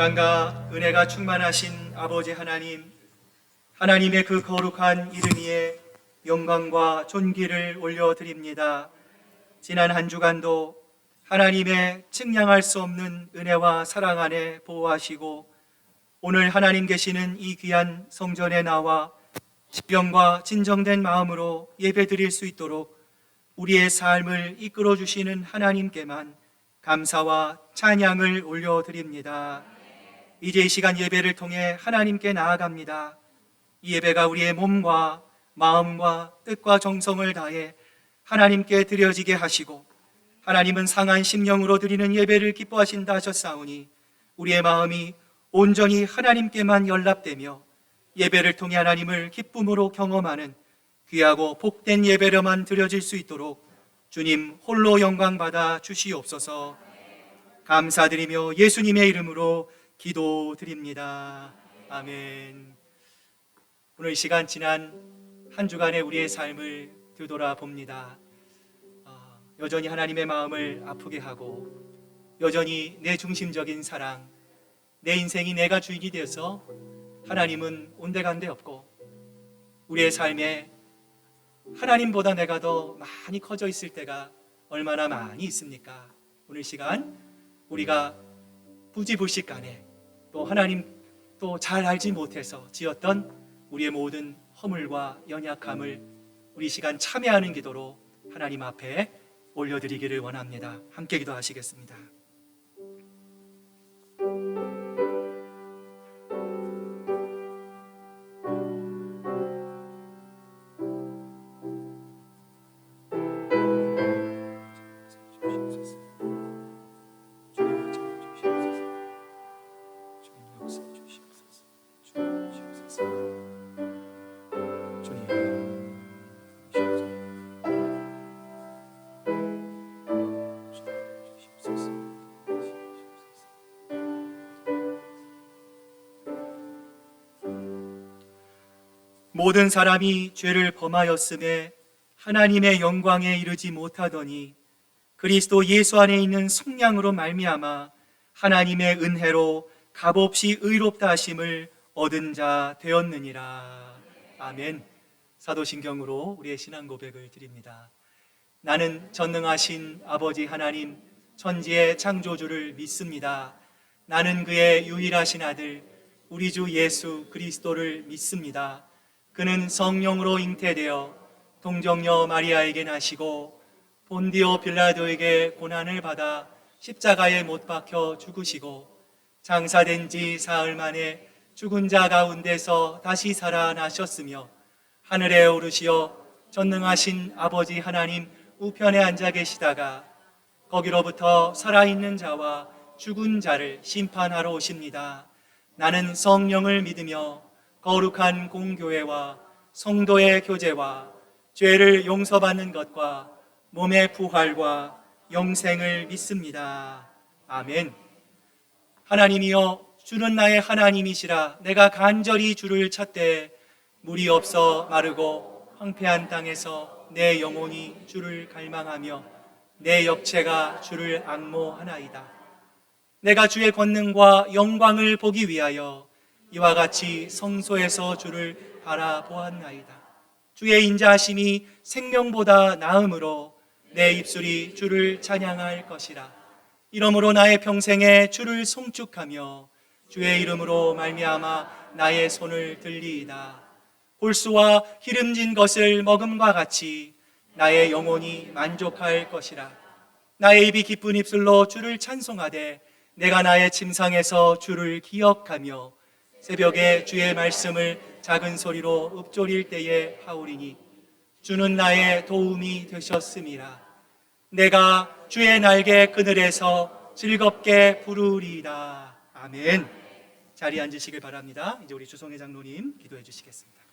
사랑과 은혜가 충만하신 아버지 하나님, 하나님의 그 거룩한 이름 위에 영광과 존귀를 올려드립니다. 지난 한 주간도 하나님의 측량할 수 없는 은혜와 사랑 안에 보호하시고 오늘 하나님 계시는 이 귀한 성전에 나와 신령과 진정된 마음으로 예배드릴 수 있도록 우리의 삶을 이끌어 주시는 하나님께만 감사와 찬양을 올려드립니다. 이제 이 시간 예배를 통해 하나님께 나아갑니다. 이 예배가 우리의 몸과 마음과 뜻과 정성을 다해 하나님께 드려지게 하시고 하나님은 상한 심령으로 드리는 예배를 기뻐하신다 하셨사오니 우리의 마음이 온전히 하나님께만 연락되며 예배를 통해 하나님을 기쁨으로 경험하는 귀하고 복된 예배로만 드려질 수 있도록 주님 홀로 영광 받아 주시옵소서. 감사드리며 예수님의 이름으로 기도드립니다. 아멘. 오늘 이 시간 지난 한 주간의 우리의 삶을 되돌아봅니다. 여전히 하나님의 마음을 아프게 하고 여전히 내 중심적인 사랑, 내 인생이 내가 주인이 되어서 하나님은 온데간데 없고 우리의 삶에 하나님보다 내가 더 많이 커져 있을 때가 얼마나 많이 있습니까? 오늘 시간 우리가 부지불식간에 또 하나님 또 잘 알지 못해서 지었던 우리의 모든 허물과 연약함을 우리 시간 참여하는 기도로 하나님 앞에 올려드리기를 원합니다. 함께 기도하시겠습니다. 모든 사람이 죄를 범하였음에 하나님의 영광에 이르지 못하더니 그리스도 예수 안에 있는 속량으로 말미암아 하나님의 은혜로 값없이 의롭다 하심을 얻은 자 되었느니라. 아멘. 사도신경으로 우리의 신앙 고백을 드립니다. 나는 전능하신 아버지 하나님 천지의 창조주를 믿습니다. 나는 그의 유일하신 아들 우리 주 예수 그리스도를 믿습니다. 그는 성령으로 잉태되어 동정녀 마리아에게 나시고 본디오 빌라도에게 고난을 받아 십자가에 못 박혀 죽으시고 장사된 지 사흘 만에 죽은 자 가운데서 다시 살아나셨으며 하늘에 오르시어 전능하신 아버지 하나님 우편에 앉아 계시다가 거기로부터 살아있는 자와 죽은 자를 심판하러 오십니다. 나는 성령을 믿으며 거룩한 공교회와 성도의 교제와 죄를 용서받는 것과 몸의 부활과 영생을 믿습니다. 아멘. 하나님이여 주는 나의 하나님이시라. 내가 간절히 주를 찾되 물이 없어 마르고 황폐한 땅에서 내 영혼이 주를 갈망하며 내 역체가 주를 앙모하나이다. 내가 주의 권능과 영광을 보기 위하여 이와 같이 성소에서 주를 바라보았나이다. 주의 인자하심이 생명보다 나음으로 내 입술이 주를 찬양할 것이라. 이러므로 나의 평생에 주를 송축하며 주의 이름으로 말미암아 나의 손을 들리이다. 골수와 기름진 것을 먹음과 같이 나의 영혼이 만족할 것이라. 나의 입이 기쁜 입술로 주를 찬송하되 내가 나의 침상에서 주를 기억하며 새벽에 주의 말씀을 작은 소리로 읊조릴 때에 하오리니 주는 나의 도움이 되셨음이라. 내가 주의 날개 그늘에서 즐겁게 부르리이다. 아멘. 자리에 앉으시길 바랍니다. 이제 우리 주성회 장로님 기도해 주시겠습니다.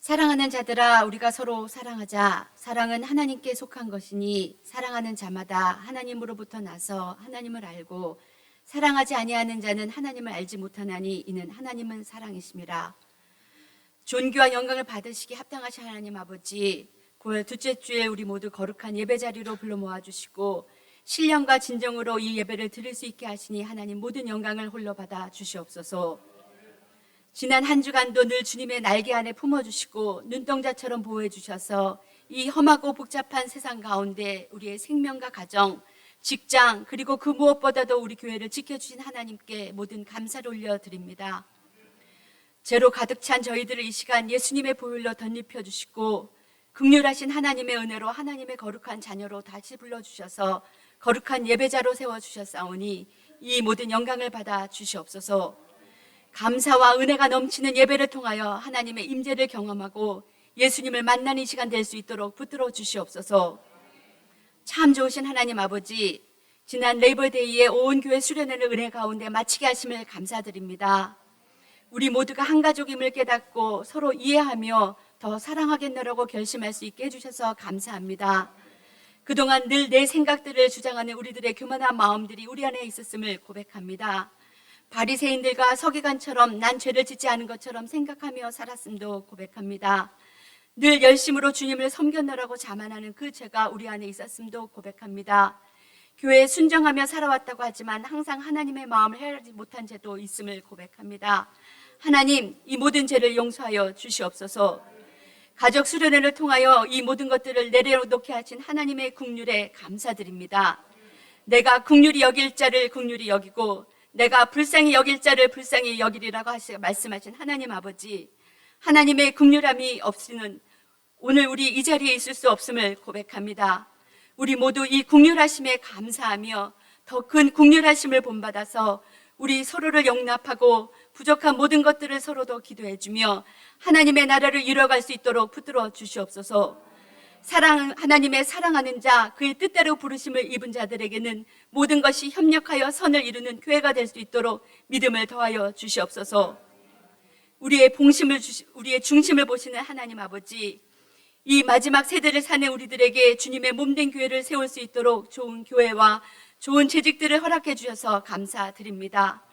사랑하는 자들아, 우리가 서로 사랑하자. 사랑은 하나님께 속한 것이니 사랑하는 자마다 하나님으로부터 나서 하나님을 알고 사랑하지 아니하는 자는 하나님을 알지 못하나니 이는 하나님은 사랑이심이라. 존귀와 영광을 받으시기 합당하신 하나님 아버지, 9월 둘째 주에 우리 모두 거룩한 예배 자리로 불러 모아주시고 신령과 진정으로 이 예배를 드릴 수 있게 하시니 하나님 모든 영광을 홀로 받아 주시옵소서. 지난 한 주간도 늘 주님의 날개 안에 품어주시고 눈동자처럼 보호해 주셔서 이 험하고 복잡한 세상 가운데 우리의 생명과 가정, 직장 그리고 그 무엇보다도 우리 교회를 지켜주신 하나님께 모든 감사를 올려드립니다. 죄로 가득 찬 저희들을 이 시간 예수님의 보혈로 덧입혀 주시고 긍휼하신 하나님의 은혜로 하나님의 거룩한 자녀로 다시 불러주셔서 거룩한 예배자로 세워주셨사오니 이 모든 영광을 받아 주시옵소서. 감사와 은혜가 넘치는 예배를 통하여 하나님의 임재를 경험하고 예수님을 만나는 시간 될 수 있도록 붙들어 주시옵소서. 참 좋으신 하나님 아버지, 지난 레이버데이에 온 교회 수련회를 은혜 가운데 마치게 하심을 감사드립니다. 우리 모두가 한 가족임을 깨닫고 서로 이해하며 더 사랑하겠노라고 결심할 수 있게 해주셔서 감사합니다. 그동안 늘 내 생각들을 주장하는 우리들의 교만한 마음들이 우리 안에 있었음을 고백합니다. 바리새인들과 서기관처럼 난 죄를 짓지 않은 것처럼 생각하며 살았음도 고백합니다. 늘 열심으로 주님을 섬겼노라고 자만하는 그 죄가 우리 안에 있었음도 고백합니다. 교회에 순정하며 살아왔다고 하지만 항상 하나님의 마음을 헤아리지 못한 죄도 있음을 고백합니다. 하나님, 이 모든 죄를 용서하여 주시옵소서. 가족 수련회를 통하여 이 모든 것들을 내려놓게 하신 하나님의 긍휼에 감사드립니다. 내가 긍휼히 여길 자를 긍휼히 여기고 내가 불쌍히 여길 자를 불쌍히 여기리라고 말씀하신 하나님 아버지, 하나님의 긍휼함이 없이는 오늘 우리 이 자리에 있을 수 없음을 고백합니다. 우리 모두 이 긍휼하심에 감사하며 더 큰 긍휼하심을 본받아서 우리 서로를 용납하고 부족한 모든 것들을 서로도 기도해주며 하나님의 나라를 이뤄갈 수 있도록 붙들어 주시옵소서. 하나님의 사랑하는 자, 그의 뜻대로 부르심을 입은 자들에게는 모든 것이 협력하여 선을 이루는 교회가 될 수 있도록 믿음을 더하여 주시옵소서. 우리의 중심을 보시는 하나님 아버지, 이 마지막 세대를 사는 우리들에게 주님의 몸된 교회를 세울 수 있도록 좋은 교회와 좋은 재직들을 허락해 주셔서 감사드립니다.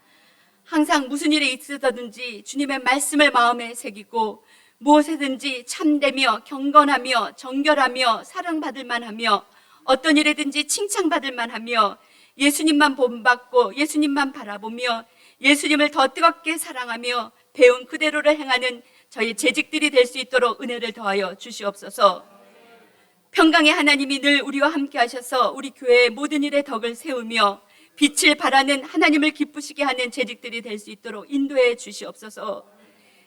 항상 무슨 일이 있어든지 주님의 말씀을 마음에 새기고 무엇에든지 참되며 경건하며 정결하며 사랑받을 만하며 어떤 일에든지 칭찬받을 만하며 예수님만 본받고 예수님만 바라보며 예수님을 더 뜨겁게 사랑하며 배운 그대로를 행하는 저희 재직들이 될 수 있도록 은혜를 더하여 주시옵소서. 평강의 하나님이 늘 우리와 함께 하셔서 우리 교회의 모든 일에 덕을 세우며 빛을 발하는 하나님을 기쁘시게 하는 재직들이 될 수 있도록 인도해 주시옵소서.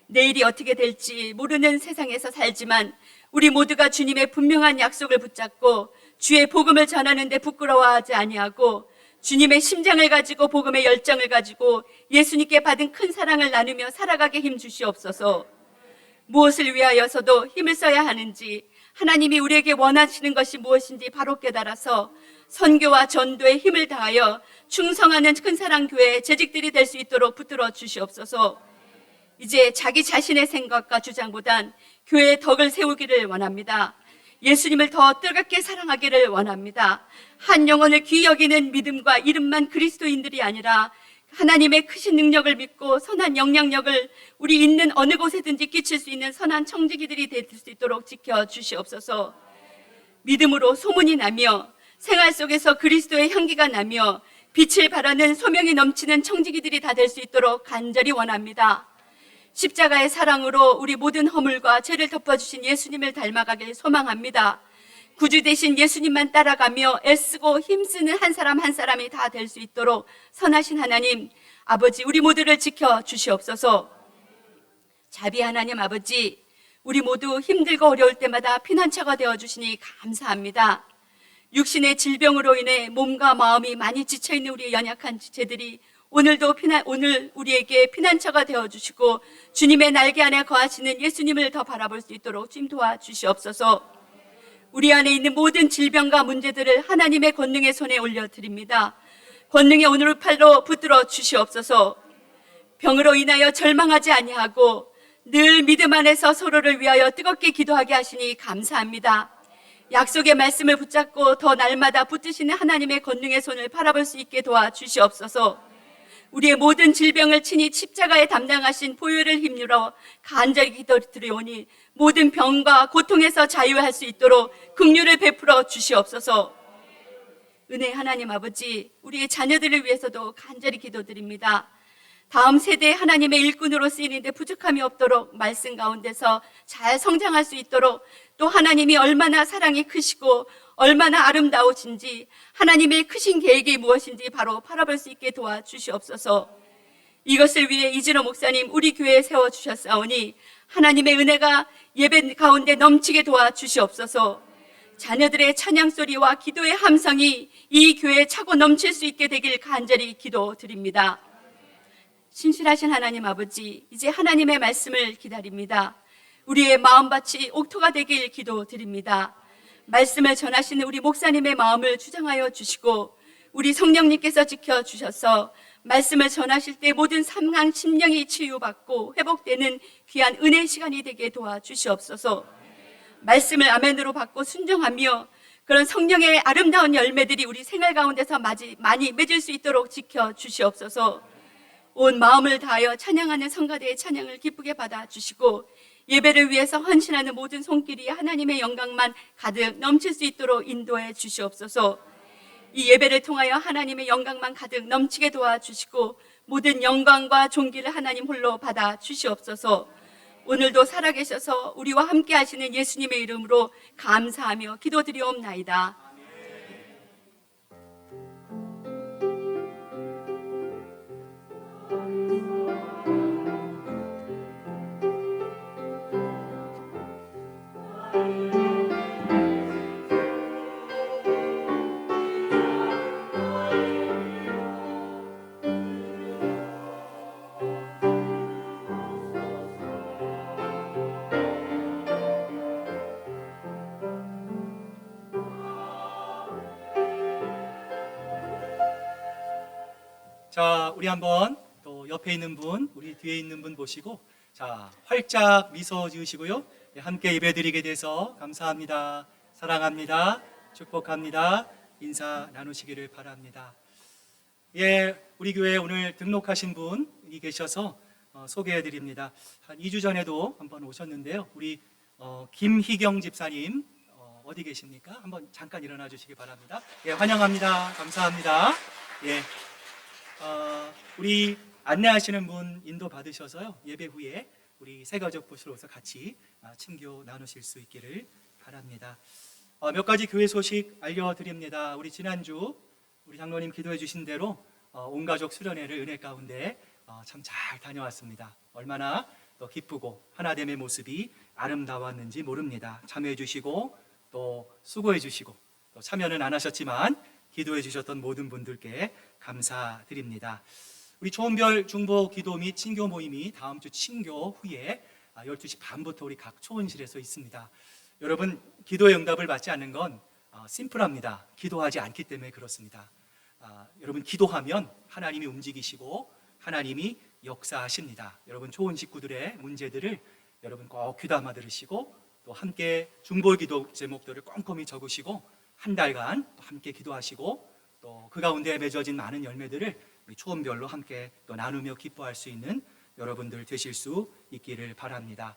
내일이 어떻게 될지 모르는 세상에서 살지만 우리 모두가 주님의 분명한 약속을 붙잡고 주의 복음을 전하는 데 부끄러워하지 아니하고 주님의 심장을 가지고 복음의 열정을 가지고 예수님께 받은 큰 사랑을 나누며 살아가게 힘 주시옵소서. 무엇을 위하여서도 힘을 써야 하는지 하나님이 우리에게 원하시는 것이 무엇인지 바로 깨달아서 선교와 전도에 힘을 다하여 충성하는 큰사랑 교회의 재직들이 될 수 있도록 붙들어 주시옵소서. 이제 자기 자신의 생각과 주장보단 교회의 덕을 세우기를 원합니다. 예수님을 더 뜨겁게 사랑하기를 원합니다. 한 영혼을 귀히 여기는 믿음과 이름만 그리스도인들이 아니라 하나님의 크신 능력을 믿고 선한 영향력을 우리 있는 어느 곳에든지 끼칠 수 있는 선한 청지기들이 될 수 있도록 지켜주시옵소서. 믿음으로 소문이 나며 생활 속에서 그리스도의 향기가 나며 빛을 발하는 소명이 넘치는 청지기들이 다 될 수 있도록 간절히 원합니다. 십자가의 사랑으로 우리 모든 허물과 죄를 덮어주신 예수님을 닮아가길 소망합니다. 구주 되신 예수님만 따라가며 애쓰고 힘쓰는 한 사람 한 사람이 다 될 수 있도록 선하신 하나님 아버지, 우리 모두를 지켜 주시옵소서. 자비 하나님 아버지, 우리 모두 힘들고 어려울 때마다 피난처가 되어주시니 감사합니다. 육신의 질병으로 인해 몸과 마음이 많이 지쳐있는 우리의 연약한 지체들이 오늘 우리에게 피난처가 되어주시고 주님의 날개 안에 거하시는 예수님을 더 바라볼 수 있도록 주님 도와주시옵소서. 우리 안에 있는 모든 질병과 문제들을 하나님의 권능의 손에 올려드립니다. 권능의 오늘 팔로 붙들어 주시옵소서. 병으로 인하여 절망하지 아니하고 늘 믿음 안에서 서로를 위하여 뜨겁게 기도하게 하시니 감사합니다. 약속의 말씀을 붙잡고 더 날마다 붙드시는 하나님의 권능의 손을 바라볼 수 있게 도와주시옵소서. 우리의 모든 질병을 친히 십자가에 담당하신 보혈을 힘입어 간절히 기도드리오니 모든 병과 고통에서 자유할 수 있도록 긍휼을 베풀어 주시옵소서. 은혜 하나님 아버지, 우리의 자녀들을 위해서도 간절히 기도드립니다. 다음 세대 하나님의 일꾼으로 쓰이는데 부족함이 없도록 말씀 가운데서 잘 성장할 수 있도록, 또 하나님이 얼마나 사랑이 크시고 얼마나 아름다우신지, 하나님의 크신 계획이 무엇인지 바로 바라볼 수 있게 도와주시옵소서. 이것을 위해 이진호 목사님 우리 교회에 세워주셨사오니 하나님의 은혜가 예배 가운데 넘치게 도와주시옵소서. 자녀들의 찬양소리와 기도의 함성이 이 교회에 차고 넘칠 수 있게 되길 간절히 기도드립니다. 신실하신 하나님 아버지, 이제 하나님의 말씀을 기다립니다. 우리의 마음밭이 옥토가 되길 기도드립니다. 말씀을 전하시는 우리 목사님의 마음을 주장하여 주시고, 우리 성령님께서 지켜주셔서 말씀을 전하실 때 모든 삼강 심령이 치유받고 회복되는 귀한 은혜의 시간이 되게 도와주시옵소서. 말씀을 아멘으로 받고 순종하며 그런 성령의 아름다운 열매들이 우리 생활 가운데서 많이 맺을 수 있도록 지켜주시옵소서. 온 마음을 다하여 찬양하는 성가대의 찬양을 기쁘게 받아주시고, 예배를 위해서 헌신하는 모든 손길이 하나님의 영광만 가득 넘칠 수 있도록 인도해 주시옵소서. 이 예배를 통하여 하나님의 영광만 가득 넘치게 도와주시고 모든 영광과 존귀를 하나님 홀로 받아 주시옵소서. 오늘도 살아계셔서 우리와 함께 하시는 예수님의 이름으로 감사하며 기도드리옵나이다. 자, 우리 한번 또 옆에 있는 분, 우리 뒤에 있는 분 보시고, 자, 활짝 미소 지으시고요. 네, 함께 예배드리게 돼서 감사합니다. 사랑합니다. 축복합니다. 인사 나누시기를 바랍니다. 예, 우리 교회 오늘 등록하신 분이 계셔서 소개해 드립니다. 한 2주 전에도 한번 오셨는데요. 우리 김희경 집사님 어디 계십니까? 한번 잠깐 일어나 주시기 바랍니다. 예, 환영합니다. 감사합니다. 예. 우리 안내하시는 분 인도 받으셔서요, 예배 후에 우리 새가족 부스로서 같이 친교 나누실 수 있기를 바랍니다. 몇 가지 교회 소식 알려드립니다. 우리 지난주 우리 장로님 기도해 주신 대로 온 가족 수련회를 은혜 가운데 참 잘 다녀왔습니다. 얼마나 또 기쁘고 하나됨의 모습이 아름다웠는지 모릅니다. 참여해 주시고 또 수고해 주시고, 또 참여는 안 하셨지만 기도해 주셨던 모든 분들께 감사드립니다. 우리 초원별 중보 기도 및 친교 모임이 다음 주 친교 후에 12시 반부터 우리 각 초원실에서 있습니다. 여러분, 기도의 응답을 받지 않는 건 심플합니다. 기도하지 않기 때문에 그렇습니다. 여러분, 기도하면 하나님이 움직이시고 하나님이 역사하십니다. 여러분, 초원 식구들의 문제들을 여러분 꼭 귀담아 들으시고, 또 함께 중보 기도 제목들을 꼼꼼히 적으시고 한 달간 또 함께 기도하시고, 또 그 가운데 맺어진 많은 열매들을 우리 초원별로 함께 또 나누며 기뻐할 수 있는 여러분들 되실 수 있기를 바랍니다.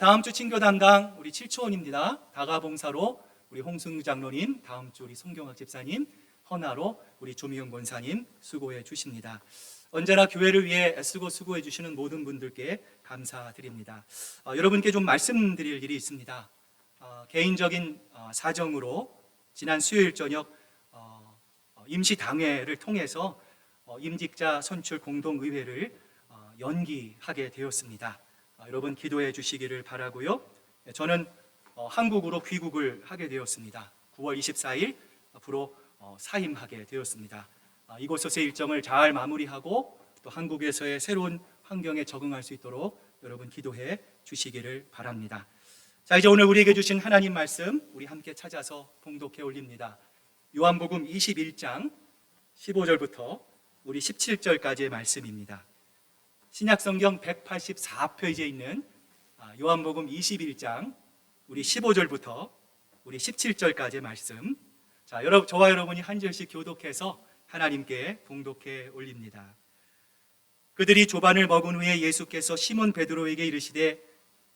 다음 주 친교 담당 우리 7초원입니다. 다가봉사로 우리 홍승 장로님, 다음 주 우리 송경학 집사님, 헌화로 우리 조미영 권사님 수고해 주십니다. 언제나 교회를 위해 애쓰고 수고해 주시는 모든 분들께 감사드립니다. 여러분께 좀 말씀드릴 일이 있습니다. 개인적인 사정으로 지난 수요일 저녁 임시당회를 통해서 임직자 선출 공동의회를 연기하게 되었습니다. 여러분 기도해 주시기를 바라고요. 저는 한국으로 귀국을 하게 되었습니다. 9월 24일 앞으로 사임하게 되었습니다. 이곳에서의 일정을 잘 마무리하고 또 한국에서의 새로운 환경에 적응할 수 있도록 여러분 기도해 주시기를 바랍니다. 자, 이제 오늘 우리에게 주신 하나님 말씀 우리 함께 찾아서 봉독해 올립니다. 요한복음 21장 15절부터 우리 17절까지의 말씀입니다. 신약성경 184페이지에 있는 요한복음 21장 우리 15절부터 우리 17절까지의 말씀. 자, 저와 여러분이 한 절씩 교독해서 하나님께 봉독해 올립니다. 그들이 조반을 먹은 후에 예수께서 시몬 베드로에게 이르시되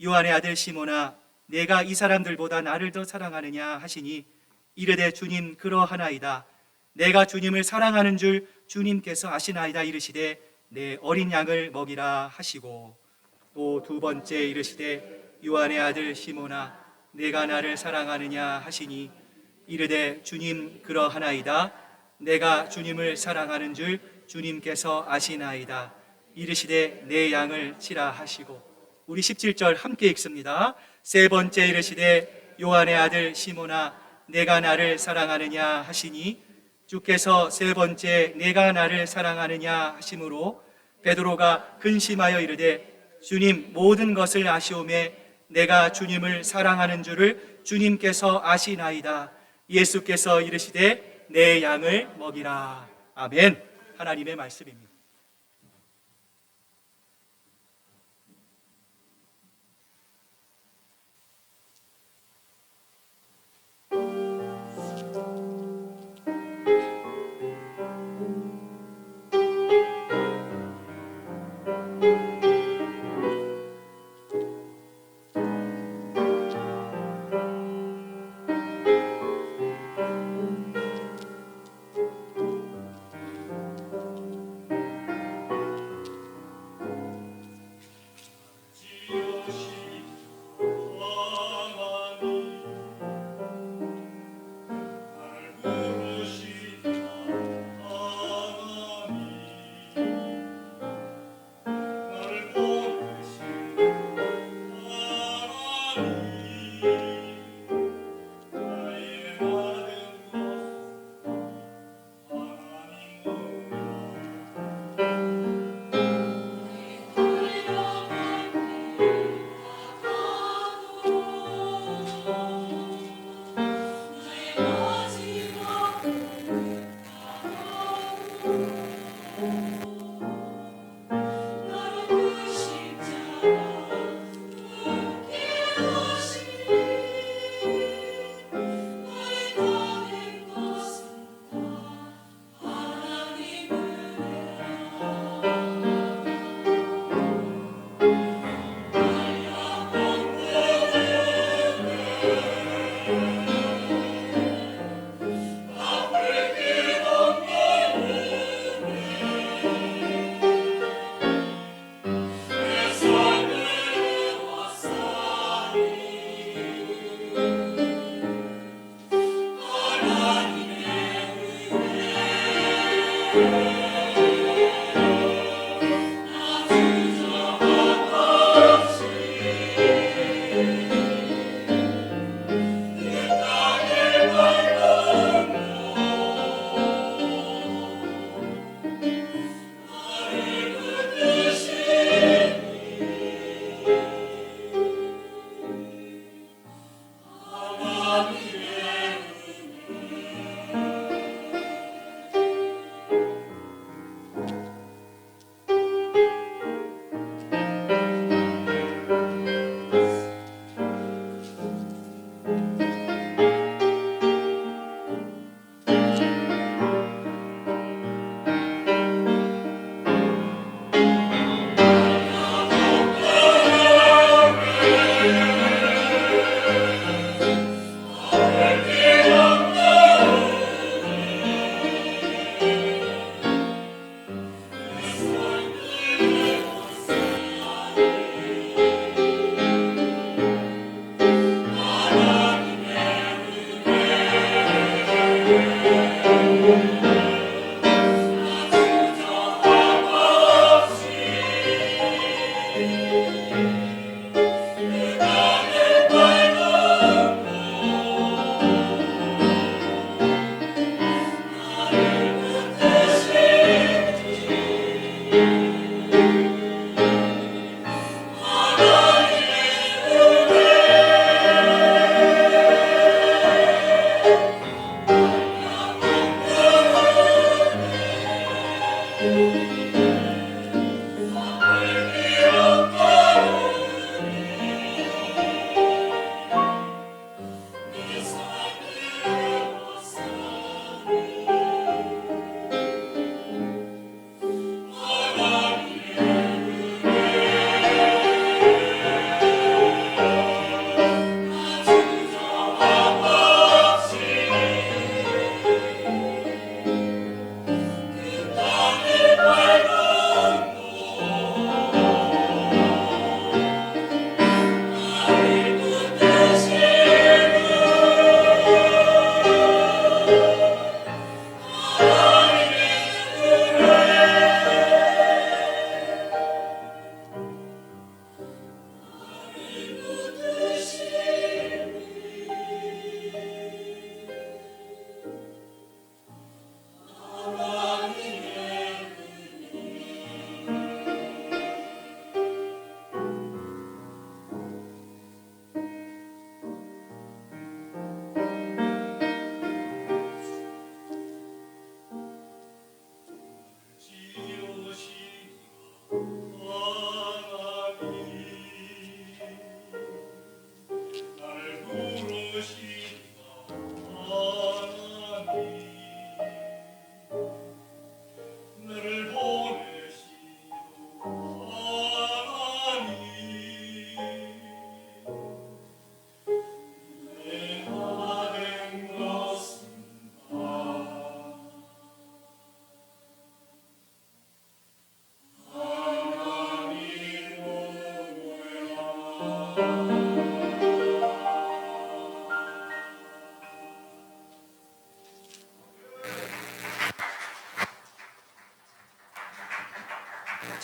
요한의 아들 시몬아 내가 이 사람들보다 나를 더 사랑하느냐 하시니 이르되 주님 그러하나이다. 내가 주님을 사랑하는 줄 주님께서 아시나이다. 이르시되 내 어린 양을 먹이라 하시고 또 두 번째 이르시되 요한의 아들 시몬아 내가 나를 사랑하느냐 하시니 이르되 주님 그러하나이다. 내가 주님을 사랑하는 줄 주님께서 아시나이다. 이르시되 내 양을 치라 하시고 우리 17절 함께 읽습니다. 세 번째 이르시되 요한의 아들 시몬아 내가 나를 사랑하느냐 하시니 주께서 세 번째 내가 나를 사랑하느냐 하심으로 베드로가 근심하여 이르되 주님 모든 것을 아시오매 내가 주님을 사랑하는 줄을 주님께서 아시나이다. 예수께서 이르시되 내 양을 먹이라. 아멘. 하나님의 말씀입니다.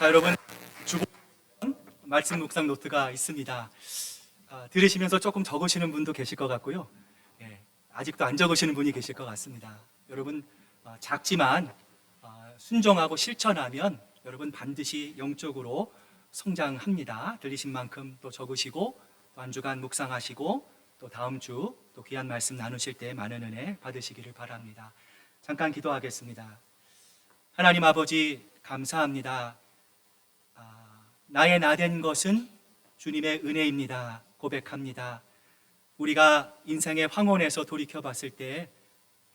자, 여러분, 주보 말씀 묵상 노트가 있습니다. 들으시면서 조금 적으시는 분도 계실 것 같고요. 아직도 안 적으시는 분이 계실 것 같습니다. 여러분, 작지만 순종하고 실천하면 여러분 반드시 영적으로 성장합니다. 들리신 만큼 또 적으시고 또 한 주간 묵상하시고 또 다음 주 또 귀한 말씀 나누실 때 많은 은혜 받으시기를 바랍니다. 잠깐 기도하겠습니다. 하나님 아버지, 감사합니다. 나의 나된 것은 주님의 은혜입니다. 고백합니다. 우리가 인생의 황혼에서 돌이켜 봤을 때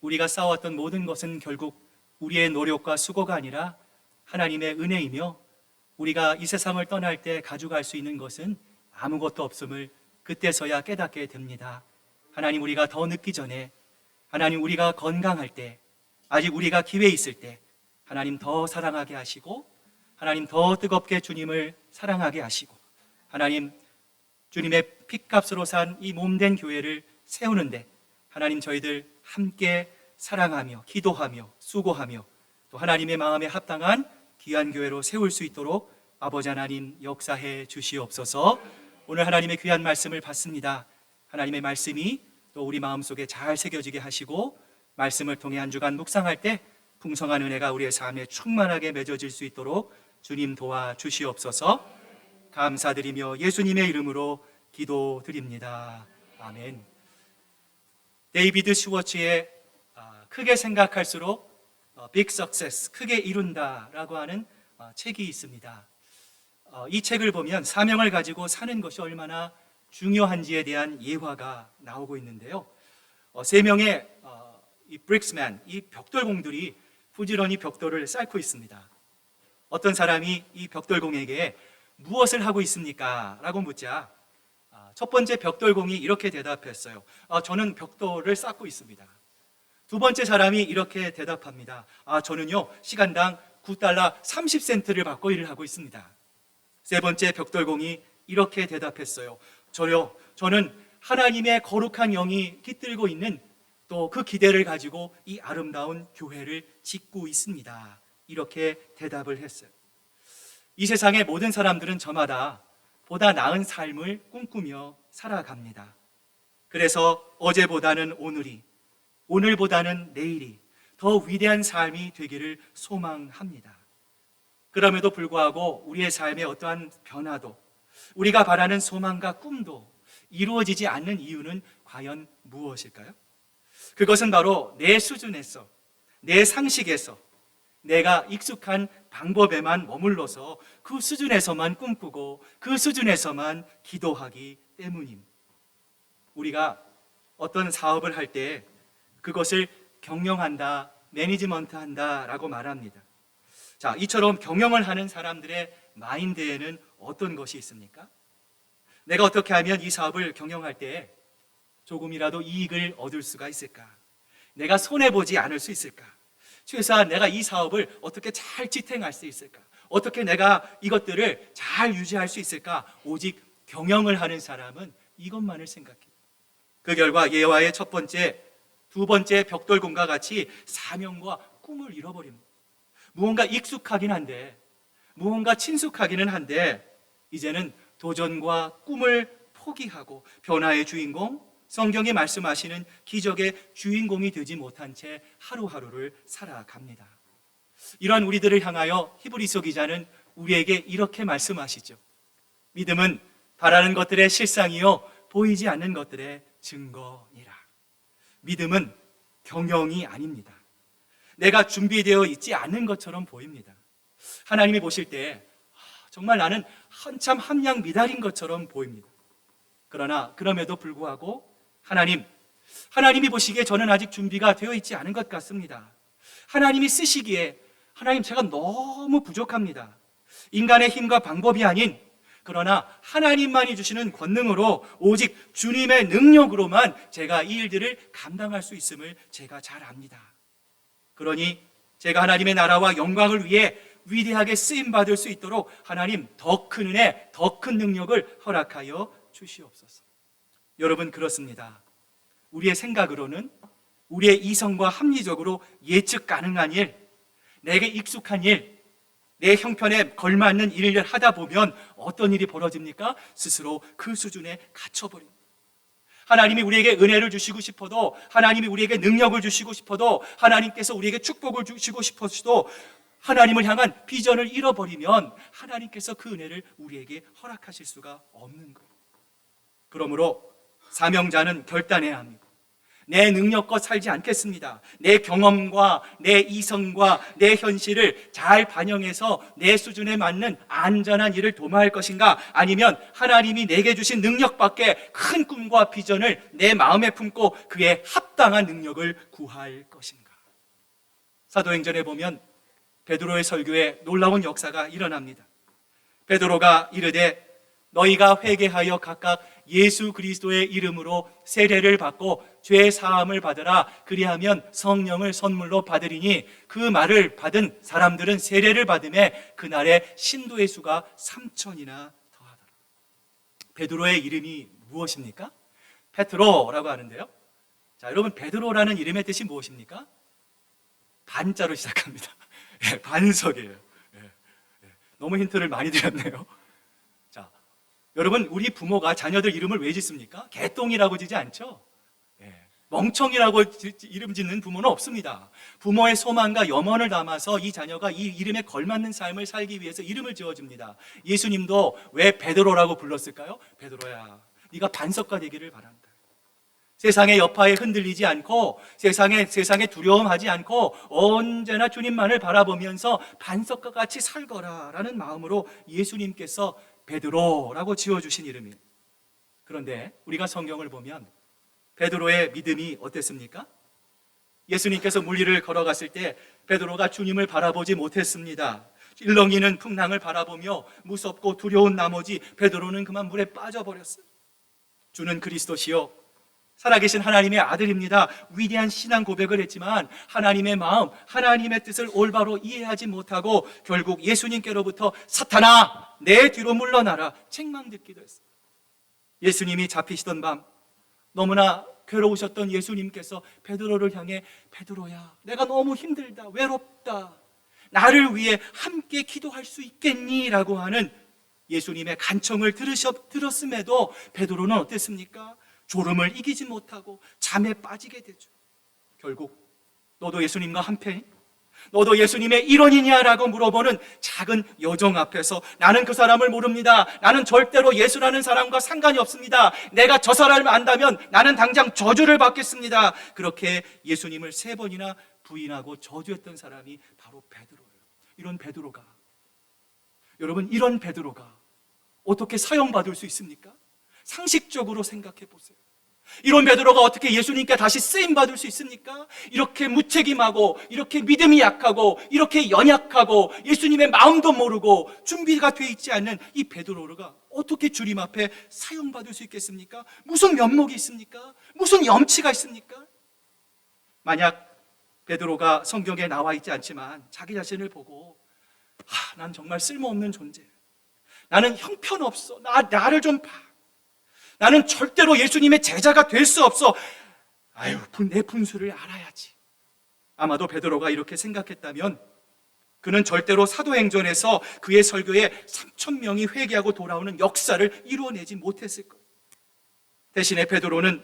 우리가 쌓았던 모든 것은 결국 우리의 노력과 수고가 아니라 하나님의 은혜이며, 우리가 이 세상을 떠날 때 가져갈 수 있는 것은 아무것도 없음을 그때서야 깨닫게 됩니다. 하나님, 우리가 더 늦기 전에, 하나님, 우리가 건강할 때, 아직 우리가 기회 있을 때 하나님 더 사랑하게 하시고, 하나님 더 뜨겁게 주님을 사랑하게 하시고, 하나님 주님의 핏값으로 산 이 몸된 교회를 세우는데 하나님 저희들 함께 사랑하며 기도하며 수고하며 또 하나님의 마음에 합당한 귀한 교회로 세울 수 있도록 아버지 하나님 역사해 주시옵소서. 오늘 하나님의 귀한 말씀을 받습니다. 하나님의 말씀이 또 우리 마음속에 잘 새겨지게 하시고, 말씀을 통해 한 주간 묵상할 때 풍성한 은혜가 우리의 삶에 충만하게 맺어질 수 있도록 주님 도와주시옵소서. 감사드리며 예수님의 이름으로 기도드립니다. 아멘. 데이비드 슈워츠의 크게 생각할수록 빅 석세스, 크게 이룬다라고 하는 책이 있습니다. 이 책을 보면 사명을 가지고 사는 것이 얼마나 중요한지에 대한 예화가 나오고 있는데요. 세 명의 이 브릭스맨, 이 벽돌공들이 부지런히 벽돌을 쌓고 있습니다. 어떤 사람이 이 벽돌공에게 무엇을 하고 있습니까? 라고 묻자 첫 번째 벽돌공이 이렇게 대답했어요. 저는 벽돌을 쌓고 있습니다. 두 번째 사람이 이렇게 대답합니다. 저는요 시간당 $9 30센트를 받고 일을 하고 있습니다. 세 번째 벽돌공이 이렇게 대답했어요. 저는 하나님의 거룩한 영이 깃들고 있는 또 그 기대를 가지고 이 아름다운 교회를 짓고 있습니다. 이렇게 대답을 했어요. 이 세상의 모든 사람들은 저마다 보다 나은 삶을 꿈꾸며 살아갑니다. 그래서 어제보다는 오늘이, 오늘보다는 내일이 더 위대한 삶이 되기를 소망합니다. 그럼에도 불구하고 우리의 삶의 어떠한 변화도, 우리가 바라는 소망과 꿈도 이루어지지 않는 이유는 과연 무엇일까요? 그것은 바로 내 수준에서, 내 상식에서, 내가 익숙한 방법에만 머물러서 그 수준에서만 꿈꾸고 그 수준에서만 기도하기 때문입니다. 우리가 어떤 사업을 할 때 그것을 경영한다, 매니지먼트한다 라고 말합니다. 자, 이처럼 경영을 하는 사람들의 마인드에는 어떤 것이 있습니까? 내가 어떻게 하면 이 사업을 경영할 때 조금이라도 이익을 얻을 수가 있을까? 내가 손해보지 않을 수 있을까? 최소한 내가 이 사업을 어떻게 잘 지탱할 수 있을까? 어떻게 내가 이것들을 잘 유지할 수 있을까? 오직 경영을 하는 사람은 이것만을 생각해요. 그 결과 예화의 첫 번째, 두 번째 벽돌공과 같이 사명과 꿈을 잃어버립니다. 무언가 익숙하긴 한데, 무언가 친숙하기는 한데 이제는 도전과 꿈을 포기하고 변화의 주인공, 성경이 말씀하시는 기적의 주인공이 되지 못한 채 하루하루를 살아갑니다. 이러한 우리들을 향하여 히브리서 기자는 우리에게 이렇게 말씀하시죠. 믿음은 바라는 것들의 실상이요 보이지 않는 것들의 증거니라. 믿음은 경영이 아닙니다. 내가 준비되어 있지 않은 것처럼 보입니다. 하나님이 보실 때 정말 나는 한참 함량 미달인 것처럼 보입니다. 그러나 그럼에도 불구하고 하나님이 보시기에 저는 아직 준비가 되어 있지 않은 것 같습니다. 하나님이 쓰시기에 하나님 제가 너무 부족합니다. 인간의 힘과 방법이 아닌 그러나 하나님만이 주시는 권능으로 오직 주님의 능력으로만 제가 이 일들을 감당할 수 있음을 제가 잘 압니다. 그러니 제가 하나님의 나라와 영광을 위해 위대하게 쓰임받을 수 있도록 하나님 더 큰 은혜, 더 큰 능력을 허락하여 주시옵소서. 여러분 그렇습니다. 우리의 생각으로는 우리의 이성과 합리적으로 예측 가능한 일, 내게 익숙한 일, 내 형편에 걸맞는 일을 하다 보면 어떤 일이 벌어집니까? 스스로 그 수준에 갇혀버립니다. 하나님이 우리에게 은혜를 주시고 싶어도, 하나님이 우리에게 능력을 주시고 싶어도, 하나님께서 우리에게 축복을 주시고 싶어도 하나님을 향한 비전을 잃어버리면 하나님께서 그 은혜를 우리에게 허락하실 수가 없는 거예요. 그러므로 사명자는 결단해야 합니다. 내 능력껏 살지 않겠습니다. 내 경험과 내 이성과 내 현실을 잘 반영해서 내 수준에 맞는 안전한 일을 도모할 것인가, 아니면 하나님이 내게 주신 능력 밖에 큰 꿈과 비전을 내 마음에 품고 그에 합당한 능력을 구할 것인가. 사도행전에 보면 베드로의 설교에 놀라운 역사가 일어납니다. 베드로가 이르되 너희가 회개하여 각각 예수 그리스도의 이름으로 세례를 받고 죄 사함을 받으라. 그리하면 성령을 선물로 받으리니, 그 말을 받은 사람들은 세례를 받음에 그날에 신도의 수가 3,000이나 더하더라. 베드로의 이름이 무엇입니까? 페트로라고 하는데요. 자, 여러분 베드로라는 이름의 뜻이 무엇입니까? 반자로 시작합니다. 반석이에요. 너무 힌트를 많이 드렸네요. 여러분, 우리 부모가 자녀들 이름을 왜 짓습니까? 개똥이라고 지지 않죠? 멍청이라고 이름 짓는 부모는 없습니다. 부모의 소망과 염원을 담아서 이 자녀가 이 이름에 걸맞는 삶을 살기 위해서 이름을 지어줍니다. 예수님도 왜 베드로라고 불렀을까요? 베드로야, 네가 반석가 되기를 바란다. 세상의 여파에 흔들리지 않고 세상에 두려움하지 않고 언제나 주님만을 바라보면서 반석과 같이 살거라 라는 마음으로 예수님께서 베드로라고 지어주신 이름이에요. 그런데 우리가 성경을 보면 베드로의 믿음이 어땠습니까? 예수님께서 물리를 걸어갔을 때 베드로가 주님을 바라보지 못했습니다. 일렁이는 풍랑을 바라보며 무섭고 두려운 나머지 베드로는 그만 물에 빠져버렸어요. 주는 그리스도시요 살아계신 하나님의 아들입니다. 위대한 신앙 고백을 했지만 하나님의 마음, 하나님의 뜻을 올바로 이해하지 못하고 결국 예수님께로부터 사탄아, 내 뒤로 물러나라 책망 듣기도 했어요. 예수님이 잡히시던 밤 너무나 괴로우셨던 예수님께서 베드로를 향해 베드로야, 내가 너무 힘들다, 외롭다, 나를 위해 함께 기도할 수 있겠니? 라고 하는 예수님의 간청을 들었음에도 베드로는 어땠습니까? 졸음을 이기지 못하고 잠에 빠지게 되죠. 결국 너도 예수님과 한패니? 너도 예수님의 일원이냐라고 물어보는 작은 여정 앞에서 나는 그 사람을 모릅니다. 나는 절대로 예수라는 사람과 상관이 없습니다. 내가 저 사람을 안다면 나는 당장 저주를 받겠습니다. 그렇게 예수님을 3번이나 부인하고 저주했던 사람이 바로 베드로예요. 이런 베드로가, 여러분 이런 베드로가 어떻게 사형받을 수 있습니까? 상식적으로 생각해 보세요. 이런 베드로가 어떻게 예수님께 다시 쓰임받을 수 있습니까? 이렇게 무책임하고 이렇게 믿음이 약하고 이렇게 연약하고 예수님의 마음도 모르고 준비가 돼 있지 않는 이 베드로가 어떻게 주님 앞에 사형받을 수 있겠습니까? 무슨 면목이 있습니까? 무슨 염치가 있습니까? 만약 베드로가 성경에 나와 있지 않지만 자기 자신을 보고 난 정말 쓸모없는 존재, 나는 형편없어, 나를 좀 봐, 나는 절대로 예수님의 제자가 될 수 없어, 내 분수를 알아야지. 아마도 베드로가 이렇게 생각했다면 그는 절대로 사도행전에서 그의 설교에 3,000명이 회개하고 돌아오는 역사를 이루어내지 못했을 거예요. 대신에 베드로는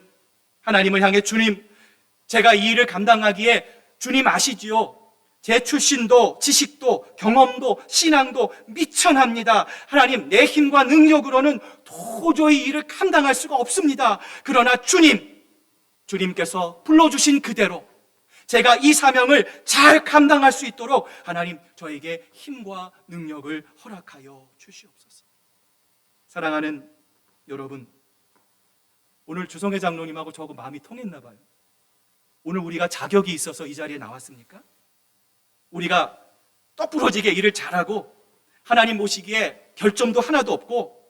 하나님을 향해 주님, 제가 이 일을 감당하기에 주님 아시지요? 제 출신도 지식도 경험도 신앙도 미천합니다. 하나님, 내 힘과 능력으로는 도저히 이 일을 감당할 수가 없습니다. 그러나 주님께서 불러주신 그대로 제가 이 사명을 잘 감당할 수 있도록 하나님 저에게 힘과 능력을 허락하여 주시옵소서. 사랑하는 여러분, 오늘 주성회 장로님하고 저하고 마음이 통했나 봐요. 오늘 우리가 자격이 있어서 이 자리에 나왔습니까? 우리가 똑부러지게 일을 잘하고 하나님 모시기에 결점도 하나도 없고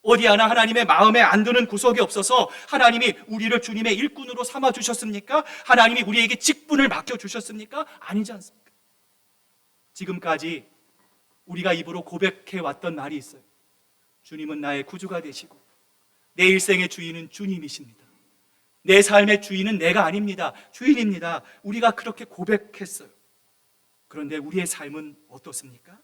어디 하나 하나님의 마음에 안 드는 구석이 없어서 하나님이 우리를 주님의 일꾼으로 삼아 주셨습니까? 하나님이 우리에게 직분을 맡겨 주셨습니까? 아니지 않습니까? 지금까지 우리가 입으로 고백해 왔던 말이 있어요. 주님은 나의 구주가 되시고 내 일생의 주인은 주님이십니다. 내 삶의 주인은 내가 아닙니다. 주인입니다. 우리가 그렇게 고백했어요. 그런데 우리의 삶은 어떻습니까?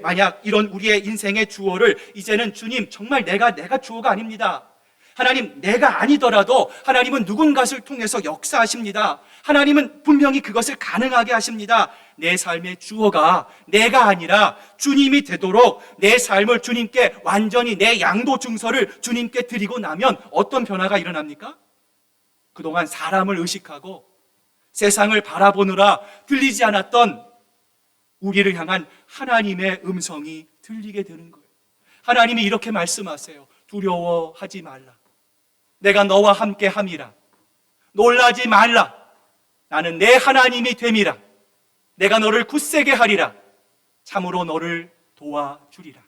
만약 이런 우리의 인생의 주어를 이제는 주님, 정말 내가 주어가 아닙니다. 하나님, 내가 아니더라도 하나님은 누군가를 통해서 역사하십니다. 하나님은 분명히 그것을 가능하게 하십니다. 내 삶의 주어가 내가 아니라 주님이 되도록 내 삶을 주님께 완전히 내 양도 증서를 주님께 드리고 나면 어떤 변화가 일어납니까? 그동안 사람을 의식하고 세상을 바라보느라 들리지 않았던 우리를 향한 하나님의 음성이 들리게 되는 거예요. 하나님이 이렇게 말씀하세요. 두려워하지 말라. 내가 너와 함께 함이라. 놀라지 말라. 나는 내 하나님이 됨이라. 내가 너를 굳세게 하리라. 참으로 너를 도와주리라.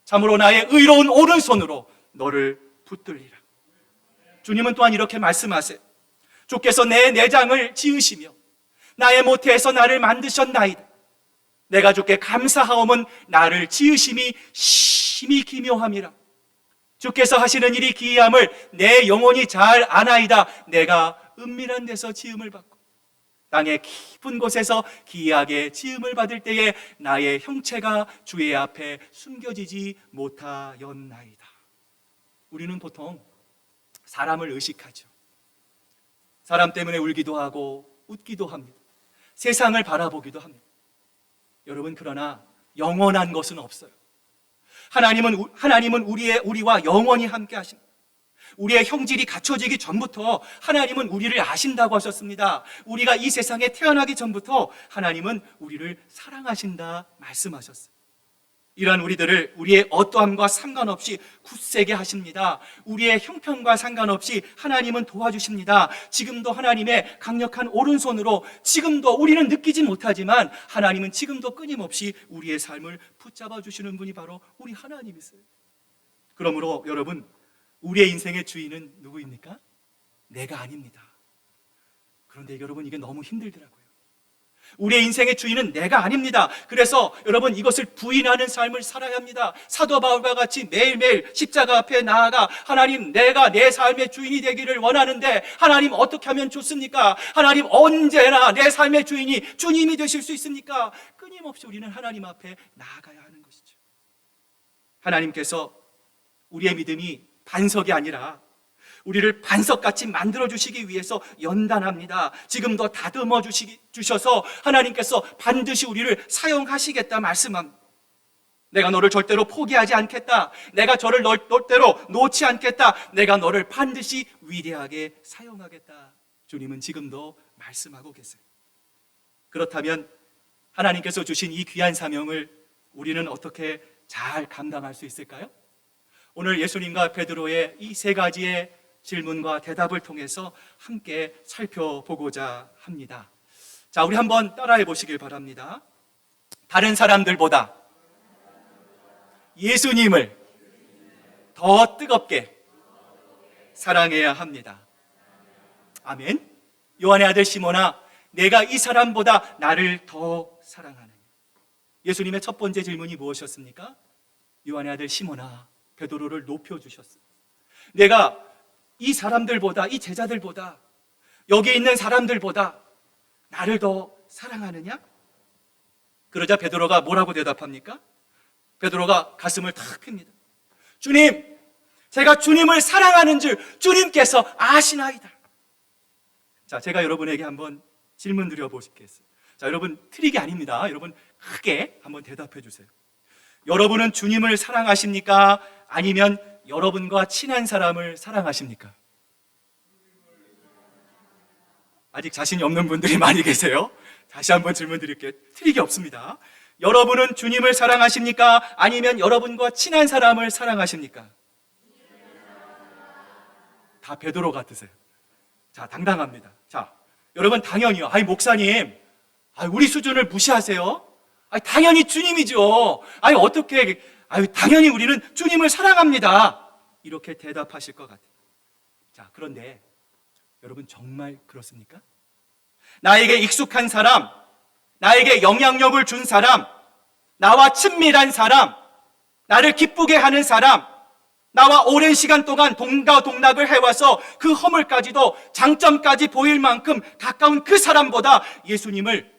참으로 나의 의로운 오른손으로 너를 붙들리라. 주님은 또한 이렇게 말씀하세요. 주께서 내 내장을 지으시며 나의 모태에서 나를 만드셨나이다. 내가 주께 감사하오면 나를 지으심이 심히 기묘함이라. 주께서 하시는 일이 기이함을 내 영혼이 잘 아나이다. 내가 은밀한 데서 지음을 받고 땅의 깊은 곳에서 기이하게 지음을 받을 때에 나의 형체가 주의 앞에 숨겨지지 못하였나이다. 우리는 보통 사람을 의식하죠. 사람 때문에 울기도 하고 웃기도 합니다. 세상을 바라보기도 합니다. 여러분, 그러나 영원한 것은 없어요. 하나님은 우리와 영원히 함께 하십니다. 우리의 형질이 갖춰지기 전부터 하나님은 우리를 아신다고 하셨습니다. 우리가 이 세상에 태어나기 전부터 하나님은 우리를 사랑하신다 말씀하셨어요. 이러한 우리들을 우리의 어떠함과 상관없이 굳세게 하십니다. 우리의 형편과 상관없이 하나님은 도와주십니다. 지금도 하나님의 강력한 오른손으로 지금도 우리는 느끼지 못하지만 하나님은 지금도 끊임없이 우리의 삶을 붙잡아 주시는 분이 바로 우리 하나님이세요. 그러므로 여러분, 우리의 인생의 주인은 누구입니까? 내가 아닙니다. 그런데 여러분, 이게 너무 힘들더라고요. 우리의 인생의 주인은 내가 아닙니다. 그래서 여러분, 이것을 부인하는 삶을 살아야 합니다. 사도 바울과 같이 매일매일 십자가 앞에 나아가 하나님, 내가 내 삶의 주인이 되기를 원하는데 하나님, 어떻게 하면 좋습니까? 하나님, 언제나 내 삶의 주인이 주님이 되실 수 있습니까? 끊임없이 우리는 하나님 앞에 나아가야 하는 것이죠. 하나님께서 우리의 믿음이 반석이 아니라 우리를 반석같이 만들어주시기 위해서 연단합니다. 지금도 다듬어 주셔서 하나님께서 반드시 우리를 사용하시겠다 말씀합니다. 내가 너를 절대로 포기하지 않겠다. 내가 저를 절대로 놓지 않겠다. 내가 너를 반드시 위대하게 사용하겠다. 주님은 지금도 말씀하고 계세요. 그렇다면 하나님께서 주신 이 귀한 사명을 우리는 어떻게 잘 감당할 수 있을까요? 오늘 예수님과 베드로의 이 세 가지의 질문과 대답을 통해서 함께 살펴보고자 합니다. 자, 우리 한번 따라해 보시길 바랍니다. 다른 사람들보다 예수님을 더 뜨겁게 사랑해야 합니다. 아멘. 요한의 아들 시몬아, 내가 이 사람보다 나를 더 사랑하느냐? 예수님의 첫 번째 질문이 무엇이었습니까? 요한의 아들 시몬아, 베드로를 높여주셨어요. 내가 이 사람들보다, 이 제자들보다, 여기 있는 사람들보다 나를 더 사랑하느냐? 그러자 베드로가 뭐라고 대답합니까? 베드로가 가슴을 탁 핍니다. 주님, 제가 주님을 사랑하는 줄 주님께서 아시나이다. 자, 제가 여러분에게 한번 질문 드려보시겠어요? 자, 여러분, 트릭이 아닙니다. 여러분, 크게 한번 대답해 주세요. 여러분은 주님을 사랑하십니까? 아니면 여러분과 친한 사람을 사랑하십니까? 아직 자신이 없는 분들이 많이 계세요. 다시 한번 질문 드릴게요. 트릭이 없습니다. 여러분은 주님을 사랑하십니까? 아니면 여러분과 친한 사람을 사랑하십니까? 다 베드로 같으세요. 자, 당당합니다. 자, 여러분 당연히요. 아이 목사님, 우리 수준을 무시하세요? 당연히 주님이죠. 어떻게, 당연히 우리는 주님을 사랑합니다. 이렇게 대답하실 것 같아요. 자, 그런데 여러분 정말 그렇습니까? 나에게 익숙한 사람, 나에게 영향력을 준 사람, 나와 친밀한 사람, 나를 기쁘게 하는 사람, 나와 오랜 시간 동안 동가동락을 해와서 그 허물까지도 장점까지 보일 만큼 가까운 그 사람보다 예수님을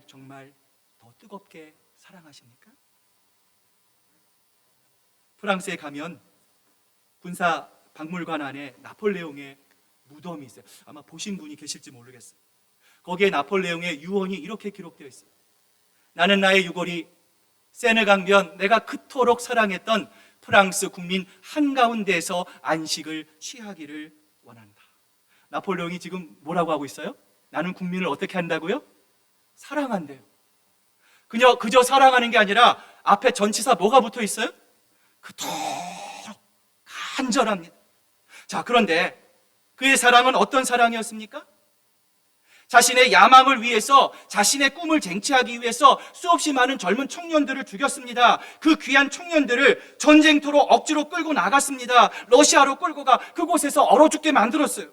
정말 더 뜨겁게 사랑하십니까? 프랑스에 가면 군사 박물관 안에 나폴레옹의 무덤이 있어요. 아마 보신 분이 계실지 모르겠어요. 거기에 나폴레옹의 유언이 이렇게 기록되어 있어요. 나는 나의 유골이 세느 강변 내가 그토록 사랑했던 프랑스 국민 한가운데에서 안식을 취하기를 원한다. 나폴레옹이 지금 뭐라고 하고 있어요? 나는 국민을 어떻게 한다고요? 사랑한대요. 그저 사랑하는 게 아니라 앞에 전치사 뭐가 붙어 있어요? 그토록 간절합니다. 자, 그런데 그의 사랑은 어떤 사랑이었습니까? 자신의 야망을 위해서, 자신의 꿈을 쟁취하기 위해서 수없이 많은 젊은 청년들을 죽였습니다. 그 귀한 청년들을 전쟁터로 억지로 끌고 나갔습니다. 러시아로 끌고 가 그곳에서 얼어 죽게 만들었어요.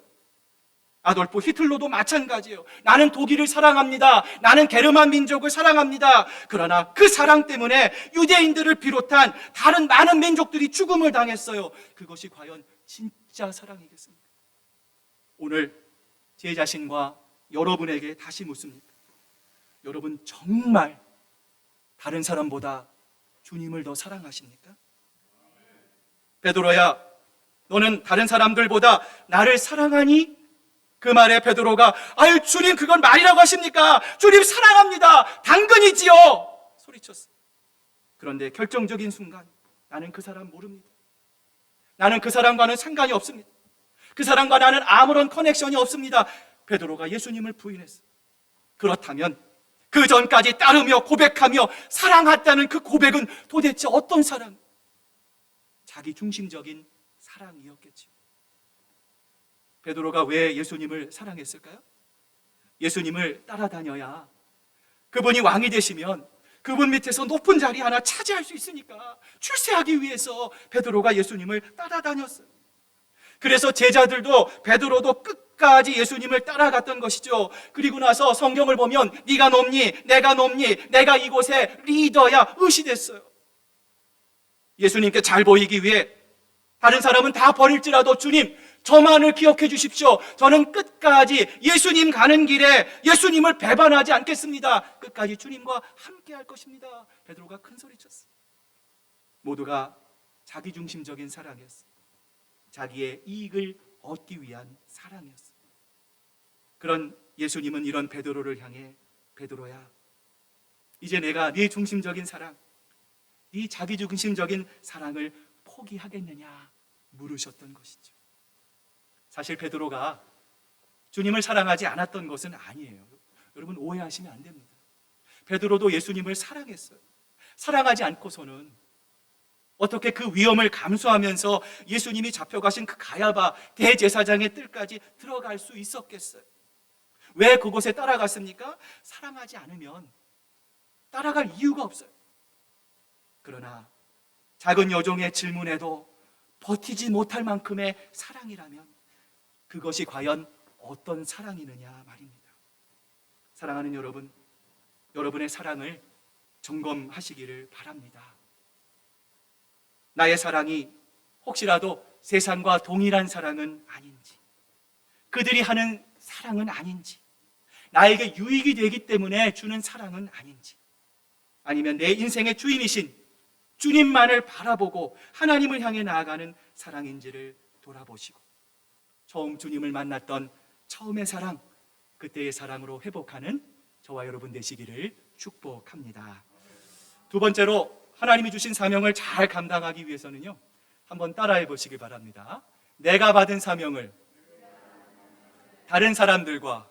아돌프 히틀러도 마찬가지예요. 나는 독일을 사랑합니다. 나는 게르만 민족을 사랑합니다. 그러나 그 사랑 때문에 유대인들을 비롯한 다른 많은 민족들이 죽음을 당했어요. 그것이 과연 진짜 사랑이겠습니까? 오늘 제 자신과 여러분에게 다시 묻습니다. 여러분 정말 다른 사람보다 주님을 더 사랑하십니까? 베드로야, 너는 다른 사람들보다 나를 사랑하니? 그 말에 베드로가 주님 그건 말이라고 하십니까? 주님 사랑합니다. 당근이지요. 소리쳤어. 그런데 결정적인 순간 나는 그 사람 모릅니다. 나는 그 사람과는 상관이 없습니다. 그 사람과 나는 아무런 커넥션이 없습니다. 베드로가 예수님을 부인했어요. 그렇다면 그 전까지 따르며 고백하며 사랑했다는 그 고백은 도대체 어떤 사랑? 자기 중심적인 사랑이었겠죠. 베드로가 왜 예수님을 사랑했을까요? 예수님을 따라다녀야 그분이 왕이 되시면 그분 밑에서 높은 자리 하나 차지할 수 있으니까 출세하기 위해서 베드로가 예수님을 따라다녔어요. 그래서 제자들도 베드로도 끝까지 예수님을 따라갔던 것이죠. 그리고 나서 성경을 보면 네가 높니? 내가 높니? 내가 이곳의 리더야 의시됐어요. 예수님께 잘 보이기 위해 다른 사람은 다 버릴지라도 주님 저만을 기억해 주십시오. 저는 끝까지 예수님 가는 길에 예수님을 배반하지 않겠습니다. 끝까지 주님과 함께 할 것입니다. 베드로가 큰 소리쳤어요. 모두가 자기중심적인 사랑이었어요. 자기의 이익을 얻기 위한 사랑이었어요. 그런 예수님은 이런 베드로를 향해 베드로야, 이제 내가 네 중심적인 사랑, 네 자기중심적인 사랑을 포기하겠느냐 물으셨던 것이죠. 사실 베드로가 주님을 사랑하지 않았던 것은 아니에요. 여러분 오해하시면 안 됩니다. 베드로도 예수님을 사랑했어요. 사랑하지 않고서는 어떻게 그 위험을 감수하면서 예수님이 잡혀가신 그 가야바 대제사장의 뜰까지 들어갈 수 있었겠어요? 왜 그곳에 따라갔습니까? 사랑하지 않으면 따라갈 이유가 없어요. 그러나 작은 여종의 질문에도 버티지 못할 만큼의 사랑이라면 그것이 과연 어떤 사랑이느냐 말입니다. 사랑하는 여러분, 여러분의 사랑을 점검하시기를 바랍니다. 나의 사랑이 혹시라도 세상과 동일한 사랑은 아닌지, 그들이 하는 사랑은 아닌지, 나에게 유익이 되기 때문에 주는 사랑은 아닌지, 아니면 내 인생의 주인이신 주님만을 바라보고 하나님을 향해 나아가는 사랑인지를 돌아보시고 처음 주님을 만났던 처음의 사랑, 그때의 사랑으로 회복하는 저와 여러분 되시기를 축복합니다. 두 번째로 하나님이 주신 사명을 잘 감당하기 위해서는요, 한번 따라해 보시기 바랍니다. 내가 받은 사명을 다른 사람들과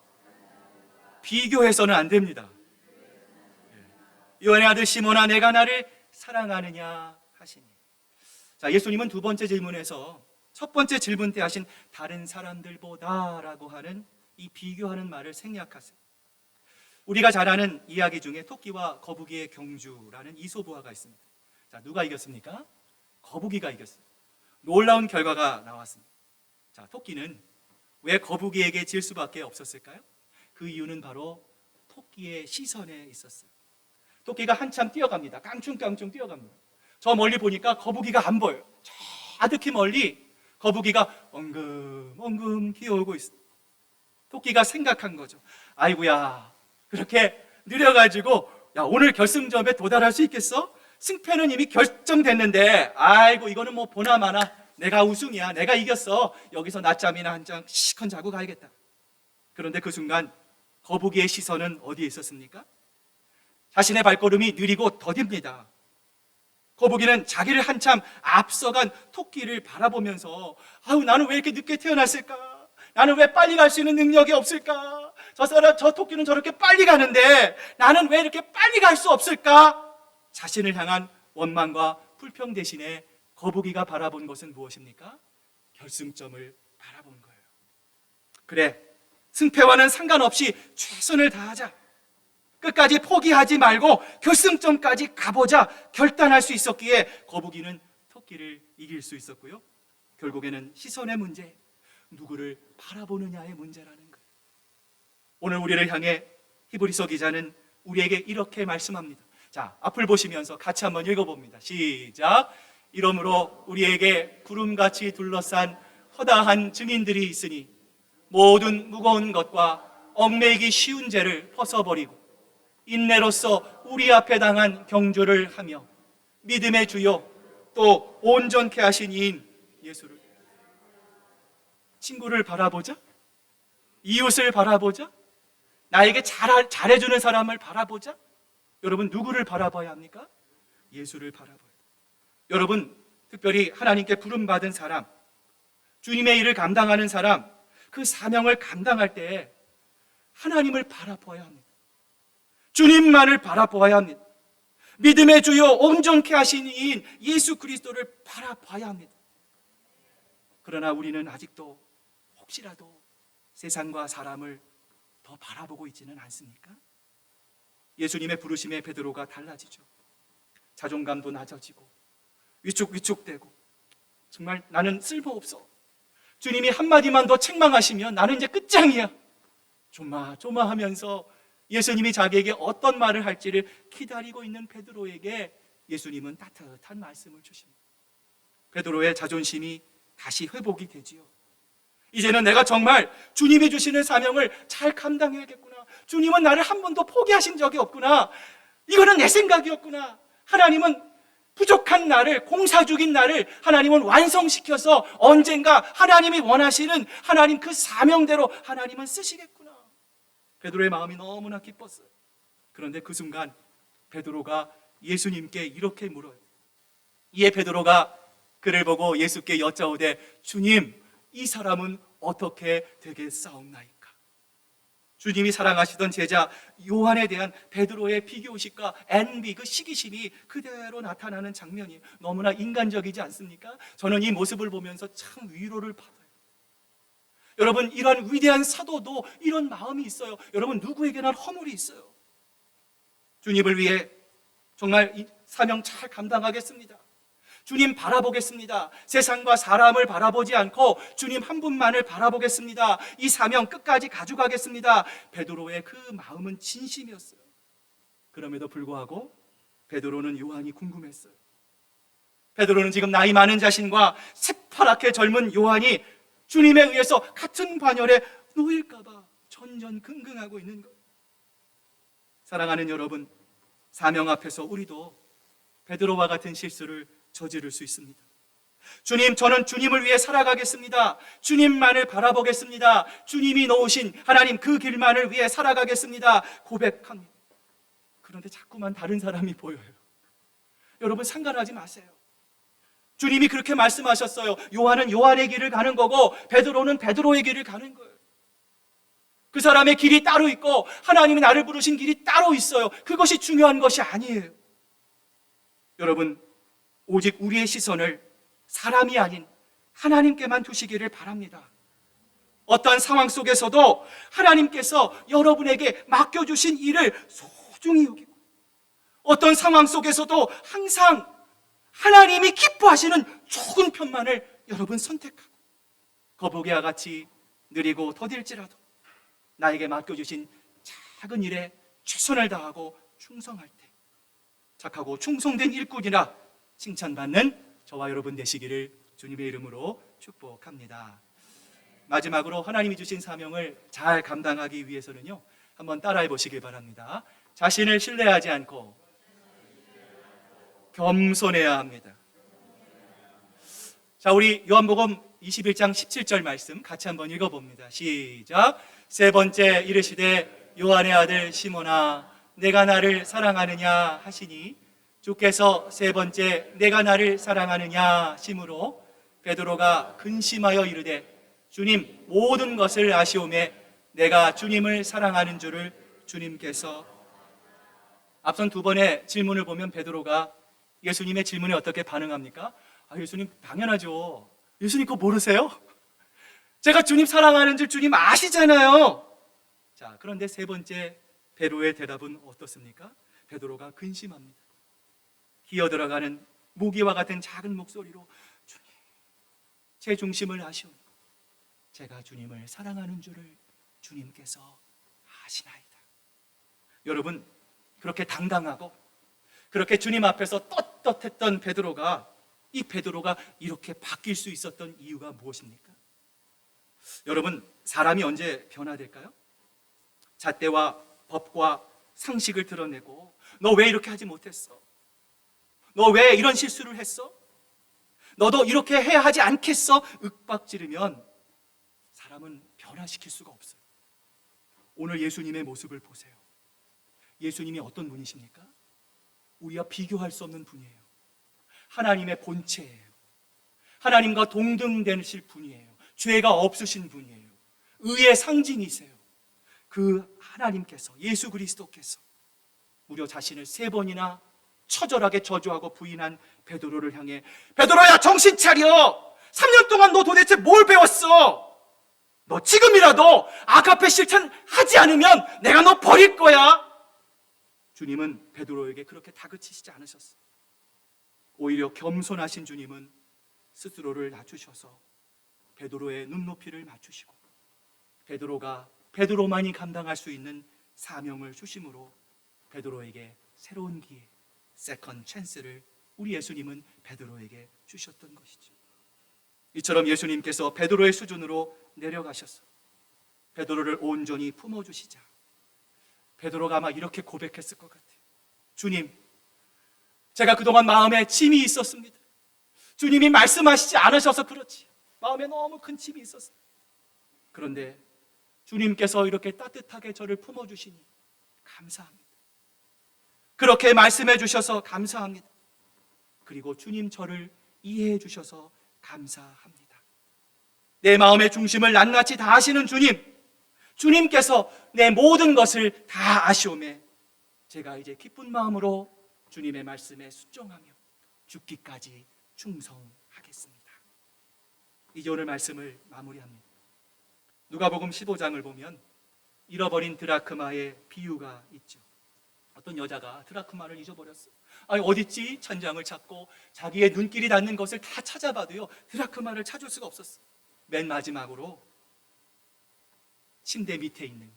비교해서는 안 됩니다. 요한의 아들 시몬아, 내가 나를 사랑하느냐 하시니. 자, 예수님은 두 번째 질문에서 첫 번째 질문 때 하신 다른 사람들보다라고 하는 이 비교하는 말을 생략하세요. 우리가 잘 아는 이야기 중에 토끼와 거북이의 경주라는 이소부화가 있습니다. 자, 누가 이겼습니까? 거북이가 이겼어요. 놀라운 결과가 나왔습니다. 자, 토끼는 왜 거북이에게 질 수밖에 없었을까요? 그 이유는 바로 토끼의 시선에 있었어요. 토끼가 한참 뛰어갑니다. 깡충깡충 뛰어갑니다. 저 멀리 보니까 거북이가 안 보여요. 저 아득히 멀리 거북이가 엉금엉금 기어오고 있어요. 토끼가 생각한 거죠. 아이고야, 그렇게 느려가지고 야, 오늘 결승점에 도달할 수 있겠어? 승패는 이미 결정됐는데, 아이고 이거는 뭐 보나마나 내가 우승이야, 내가 이겼어. 여기서 낮잠이나 한 장 시컷 자고 가야겠다. 그런데 그 순간 거북이의 시선은 어디에 있었습니까? 자신의 발걸음이 느리고 더딥니다. 거북이는 자기를 한참 앞서간 토끼를 바라보면서 아우, 나는 왜 이렇게 늦게 태어났을까? 나는 왜 빨리 갈 수 있는 능력이 없을까? 저 토끼는 저렇게 빨리 가는데 나는 왜 이렇게 빨리 갈 수 없을까? 자신을 향한 원망과 불평 대신에 거북이가 바라본 것은 무엇입니까? 결승점을 바라본 거예요. 그래, 승패와는 상관없이 최선을 다하자. 끝까지 포기하지 말고 결승점까지 가보자 결단할 수 있었기에 거북이는 토끼를 이길 수 있었고요. 결국에는 시선의 문제, 누구를 바라보느냐의 문제라는 거예요. 오늘 우리를 향해 히브리서 기자는 우리에게 이렇게 말씀합니다. 자, 앞을 보시면서 같이 한번 읽어봅니다. 시작. 이러므로 우리에게 구름같이 둘러싼 허다한 증인들이 있으니 모든 무거운 것과 얽매이기 쉬운 죄를 벗어버리고 인내로서 우리 앞에 당한 경주를 하며 믿음의 주요 또 온전케 하신 이인 예수를, 친구를 바라보자, 이웃을 바라보자, 나에게 잘해주는 사람을 바라보자. 여러분, 누구를 바라봐야 합니까? 예수를 바라봐야 돼요. 여러분, 특별히 하나님께 부름받은 사람, 주님의 일을 감당하는 사람, 그 사명을 감당할 때 하나님을 바라봐야 합니다. 주님만을 바라봐야 합니다. 믿음의 주요 온전케 하신 이인 예수 그리스도를 바라봐야 합니다. 그러나 우리는 아직도 혹시라도 세상과 사람을 더 바라보고 있지는 않습니까? 예수님의 부르심에 베드로가 달라지죠. 자존감도 낮아지고 위축되고 정말 나는 쓸모없어. 주님이 한마디만 더 책망하시면 나는 이제 끝장이야. 조마조마하면서 예수님이 자기에게 어떤 말을 할지를 기다리고 있는 베드로에게 예수님은 따뜻한 말씀을 주십니다. 베드로의 자존심이 다시 회복이 되지요. 이제는 내가 정말 주님이 주시는 사명을 잘 감당해야겠구나. 주님은 나를 한 번도 포기하신 적이 없구나. 이거는 내 생각이었구나. 하나님은 부족한 나를, 공사 중인 나를 하나님은 완성시켜서 언젠가 하나님이 원하시는 하나님 그 사명대로 하나님은 쓰시겠구나. 베드로의 마음이 너무나 기뻤어요. 그런데 그 순간 베드로가 예수님께 이렇게 물어요. 이에 베드로가 그를 보고 예수께 여짜오되 주님, 이 사람은 어떻게 되겠사옵나이까? 주님이 사랑하시던 제자 요한에 대한 베드로의 비교의식과 envy, 그 시기심이 그대로 나타나는 장면이 너무나 인간적이지 않습니까? 저는 이 모습을 보면서 참 위로를 받아요. 여러분, 이런 위대한 사도도 이런 마음이 있어요. 여러분, 누구에게나 허물이 있어요. 주님을 위해 정말 이 사명 잘 감당하겠습니다. 주님 바라보겠습니다. 세상과 사람을 바라보지 않고 주님 한 분만을 바라보겠습니다. 이 사명 끝까지 가져가겠습니다. 베드로의 그 마음은 진심이었어요. 그럼에도 불구하고 베드로는 요한이 궁금했어요. 베드로는 지금 나이 많은 자신과 새파랗게 젊은 요한이 주님에 의해서 같은 반열에 놓일까 봐 전전긍긍하고 있는 거예요. 사랑하는 여러분, 사명 앞에서 우리도 베드로와 같은 실수를 저지를 수 있습니다. 주님, 저는 주님을 위해 살아가겠습니다. 주님만을 바라보겠습니다. 주님이 놓으신 하나님 그 길만을 위해 살아가겠습니다. 고백합니다. 그런데 자꾸만 다른 사람이 보여요. 여러분, 상관하지 마세요. 주님이 그렇게 말씀하셨어요. 요한은 요한의 길을 가는 거고 베드로는 베드로의 길을 가는 거예요. 그 사람의 길이 따로 있고 하나님이 나를 부르신 길이 따로 있어요. 그것이 중요한 것이 아니에요. 여러분, 오직 우리의 시선을 사람이 아닌 하나님께만 두시기를 바랍니다. 어떤 상황 속에서도 하나님께서 여러분에게 맡겨주신 일을 소중히 여기고, 어떤 상황 속에서도 항상 하나님이 기뻐하시는 좋은 편만을 여러분 선택하고, 거북이와 같이 느리고 더딜지라도 나에게 맡겨주신 작은 일에 최선을 다하고 충성할 때 착하고 충성된 일꾼이라 칭찬받는 저와 여러분 되시기를 주님의 이름으로 축복합니다. 마지막으로 하나님이 주신 사명을 잘 감당하기 위해서는요, 한번 따라해 보시길 바랍니다. 자신을 신뢰하지 않고 겸손해야 합니다. 자, 우리 요한복음 21장 17절 말씀 같이 한번 읽어봅니다. 시작. 세 번째 이르시되 요한의 아들 시몬아 내가 나를 사랑하느냐 하시니, 주께서 세 번째 내가 나를 사랑하느냐 하심으로 베드로가 근심하여 이르되 주님 모든 것을 아시오매 내가 주님을 사랑하는 줄을 주님께서. 앞선 두 번의 질문을 보면 베드로가 예수님의 질문에 어떻게 반응합니까? 예수님 당연하죠. 예수님 그거 모르세요? 제가 주님 사랑하는 줄 주님 아시잖아요. 자, 그런데 세 번째 베드로의 대답은 어떻습니까? 베드로가 근심합니다. 기어들어가는 모기와 같은 작은 목소리로 주님, 제 중심을 아시오니 제가 주님을 사랑하는 줄을 주님께서 아시나이다. 여러분, 그렇게 당당하고 그렇게 주님 앞에서 떳떳했던 베드로가, 이 베드로가 이렇게 바뀔 수 있었던 이유가 무엇입니까? 여러분, 사람이 언제 변화될까요? 잣대와 법과 상식을 드러내고 너 왜 이렇게 하지 못했어? 너 왜 이런 실수를 했어? 너도 이렇게 해야 하지 않겠어? 윽박지르면 사람은 변화시킬 수가 없어요. 오늘 예수님의 모습을 보세요. 예수님이 어떤 분이십니까? 우리와 비교할 수 없는 분이에요. 하나님의 본체예요. 하나님과 동등되실 분이에요. 죄가 없으신 분이에요. 의의 상징이세요. 그 하나님께서, 예수 그리스도께서 무려 자신을 세 번이나 처절하게 저주하고 부인한 베드로를 향해 베드로야 정신 차려! 3년 동안 너 도대체 뭘 배웠어? 너 지금이라도 아가페 실천하지 않으면 내가 너 버릴 거야. 주님은 베드로에게 그렇게 다그치시지 않으셨어요. 오히려 겸손하신 주님은 스스로를 낮추셔서 베드로의 눈높이를 맞추시고 베드로가 베드로만이 감당할 수 있는 사명을 주심으로 베드로에게 새로운 기회, 세컨 찬스를 우리 예수님은 베드로에게 주셨던 것이죠. 이처럼 예수님께서 베드로의 수준으로 내려가셔서 베드로를 온전히 품어주시자 베드로가 아마 이렇게 고백했을 것 같아요. 주님, 제가 그동안 마음에 짐이 있었습니다. 주님이 말씀하시지 않으셔서 그렇지 마음에 너무 큰 짐이 있었어요. 그런데 주님께서 이렇게 따뜻하게 저를 품어주시니 감사합니다. 그렇게 말씀해 주셔서 감사합니다. 그리고 주님 저를 이해해 주셔서 감사합니다. 내 마음의 중심을 낱낱이 다 아시는 주님, 주님께서 내 모든 것을 다 아시오매 제가 이제 기쁜 마음으로 주님의 말씀에 순종하며 죽기까지 충성하겠습니다. 이제 오늘 말씀을 마무리합니다. 누가복음 15장을 보면 잃어버린 드라크마의 비유가 있죠. 어떤 여자가 드라크마를 잊어버렸어요. 어딨지? 천장을 찾고 자기의 눈길이 닿는 것을 다 찾아봐도요 드라크마를 찾을 수가 없었어요. 맨 마지막으로 침대 밑에 있는,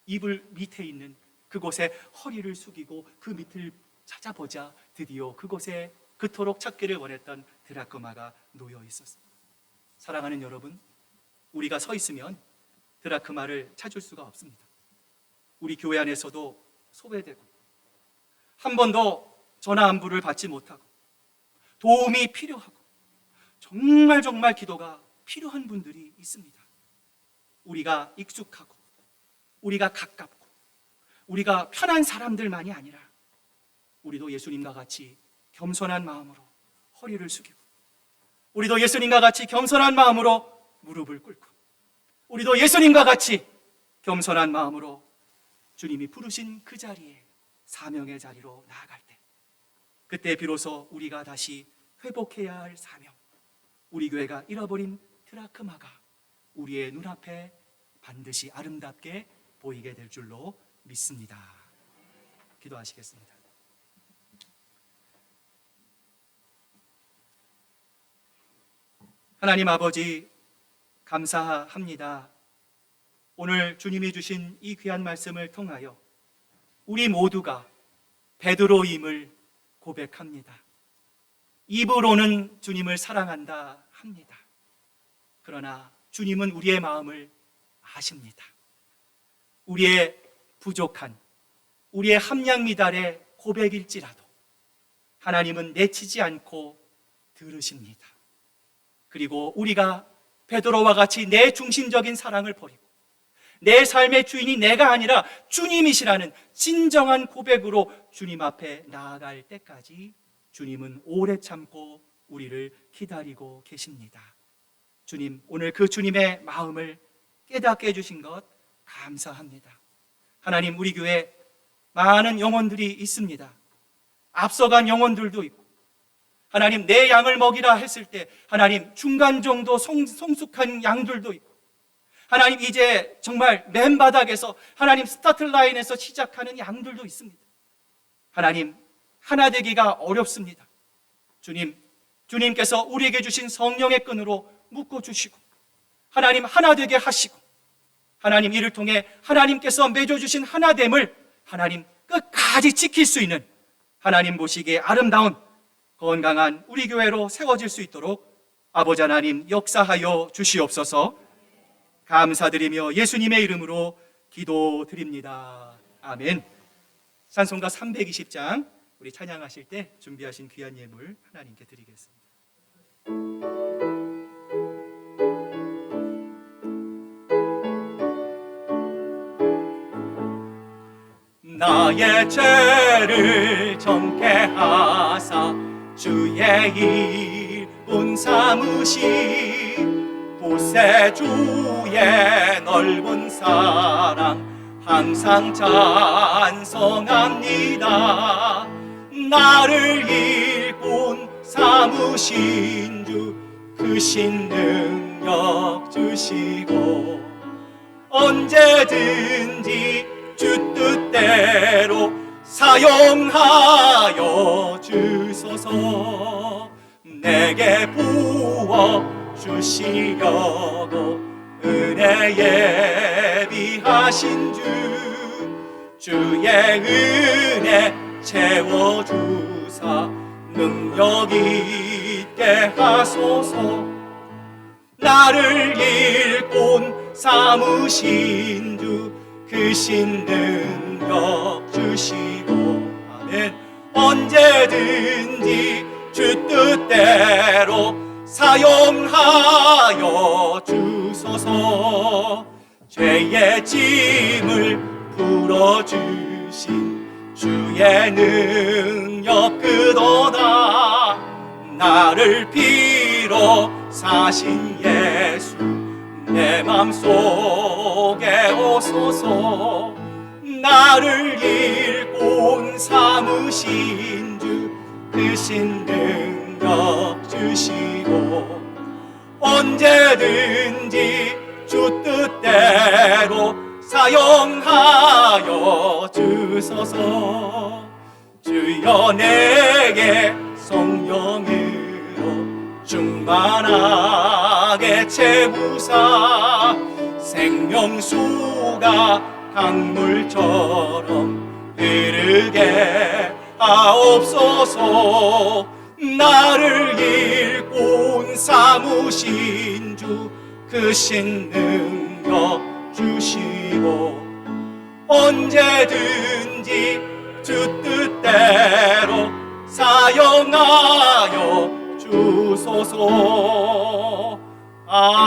이불 밑에 있는 그곳에 허리를 숙이고 그 밑을 찾아보자 드디어 그곳에 그토록 찾기를 원했던 드라크마가 놓여 있었어요. 사랑하는 여러분, 우리가 서 있으면 드라크마를 찾을 수가 없습니다. 우리 교회 안에서도 소외되고 한 번도 전화 안부를 받지 못하고 도움이 필요하고 정말 기도가 필요한 분들이 있습니다. 우리가 익숙하고 우리가 가깝고 우리가 편한 사람들만이 아니라 우리도 예수님과 같이 겸손한 마음으로 허리를 숙이고 우리도 예수님과 같이 겸손한 마음으로 무릎을 꿇고 우리도 예수님과 같이 겸손한 마음으로 주님이 부르신 그 자리에 사명의 자리로 나아갈 때 그때 비로소 우리가 다시 회복해야 할 사명, 우리 교회가 잃어버린 드라크마가 우리의 눈앞에 반드시 아름답게 보이게 될 줄로 믿습니다. 기도하시겠습니다. 하나님 아버지, 감사합니다. 오늘 주님이 주신 이 귀한 말씀을 통하여 우리 모두가 베드로임을 고백합니다. 입으로는 주님을 사랑한다 합니다. 그러나 주님은 우리의 마음을 아십니다. 우리의 부족한, 우리의 함량 미달의 고백일지라도 하나님은 내치지 않고 들으십니다. 그리고 우리가 베드로와 같이 내 중심적인 사랑을 버리고 내 삶의 주인이 내가 아니라 주님이시라는 진정한 고백으로 주님 앞에 나아갈 때까지 주님은 오래 참고 우리를 기다리고 계십니다. 주님, 오늘 그 주님의 마음을 깨닫게 해주신 것 감사합니다. 하나님, 우리 교회 많은 영혼들이 있습니다. 앞서간 영혼들도 있고, 하나님, 내 양을 먹이라 했을 때 하나님 중간 정도 성숙한 양들도 있고, 하나님 이제 정말 맨 바닥에서 하나님 스타트 라인에서 시작하는 양들도 있습니다. 하나님, 하나 되기가 어렵습니다. 주님께서 우리에게 주신 성령의 끈으로 묶어주시고 하나님 하나 되게 하시고, 하나님 이를 통해 하나님께서 맺어주신 하나됨을 하나님 끝까지 지킬 수 있는 하나님 보시기에 아름다운 건강한 우리 교회로 세워질 수 있도록 아버지 하나님 역사하여 주시옵소서. 감사드리며 예수님의 이름으로 기도드립니다. 아멘. 찬송가 320장 우리 찬양하실 때 준비하신 귀한 예물 하나님께 드리겠습니다. 나의 죄를 정케 하사 주의 일꾼 삼으시 구세주의 넓은 사랑 항상 찬송합니다. 나를 일꾼 삼으신 주 크신 능력 주시고 언제든지 주 뜻대로 사용하여 주소서. 내게 부어 주시려고 은혜 예비하신 주의 은혜 채워주사 능력 있게 하소서. 나를 일꾼 삼으신 주 크신 능력 주시고 아멘. 언제든지 주 뜻대로 사용하여 주소서. 죄의 짐을 풀어주신 주의 능력 그도다. 나를 피로 사신 예수 내 맘속에 오소서. 나를 일꾼 삼으신 주 크신 능력 주시고 언제든지 주 뜻대로 사용하여 주소서. 주여 내게 성령으로 충만하게 채우사 생명수가 강물처럼 흐르게 하옵소서. 나를 일꾼 삼으신 주 크신 능력 주시고 언제든지 주 뜻대로 사용하여 주소서. 아멘.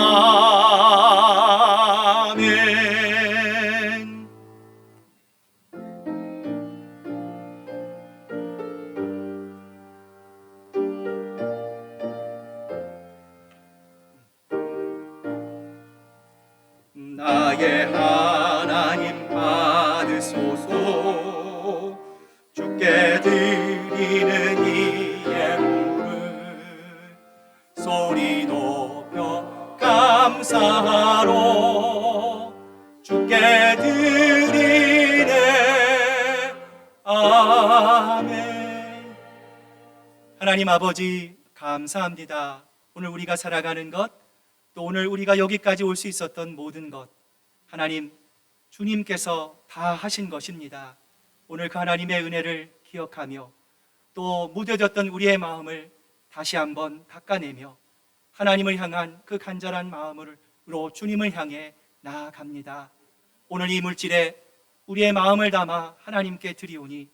나의 하나님 받으소서. 주께 드리는 이 예물은 소리 높여 감사로 주께 드리네. 아멘. 하나님 아버지 감사합니다. 오늘 우리가 살아가는 것, 또 오늘 우리가 여기까지 올 수 있었던 모든 것, 하나님 주님께서 다 하신 것입니다. 오늘 그 하나님의 은혜를 기억하며 또 무뎌졌던 우리의 마음을 다시 한번 닦아내며 하나님을 향한 그 간절한 마음으로 주님을 향해 나아갑니다. 오늘 이 물질에 우리의 마음을 담아 하나님께 드리오니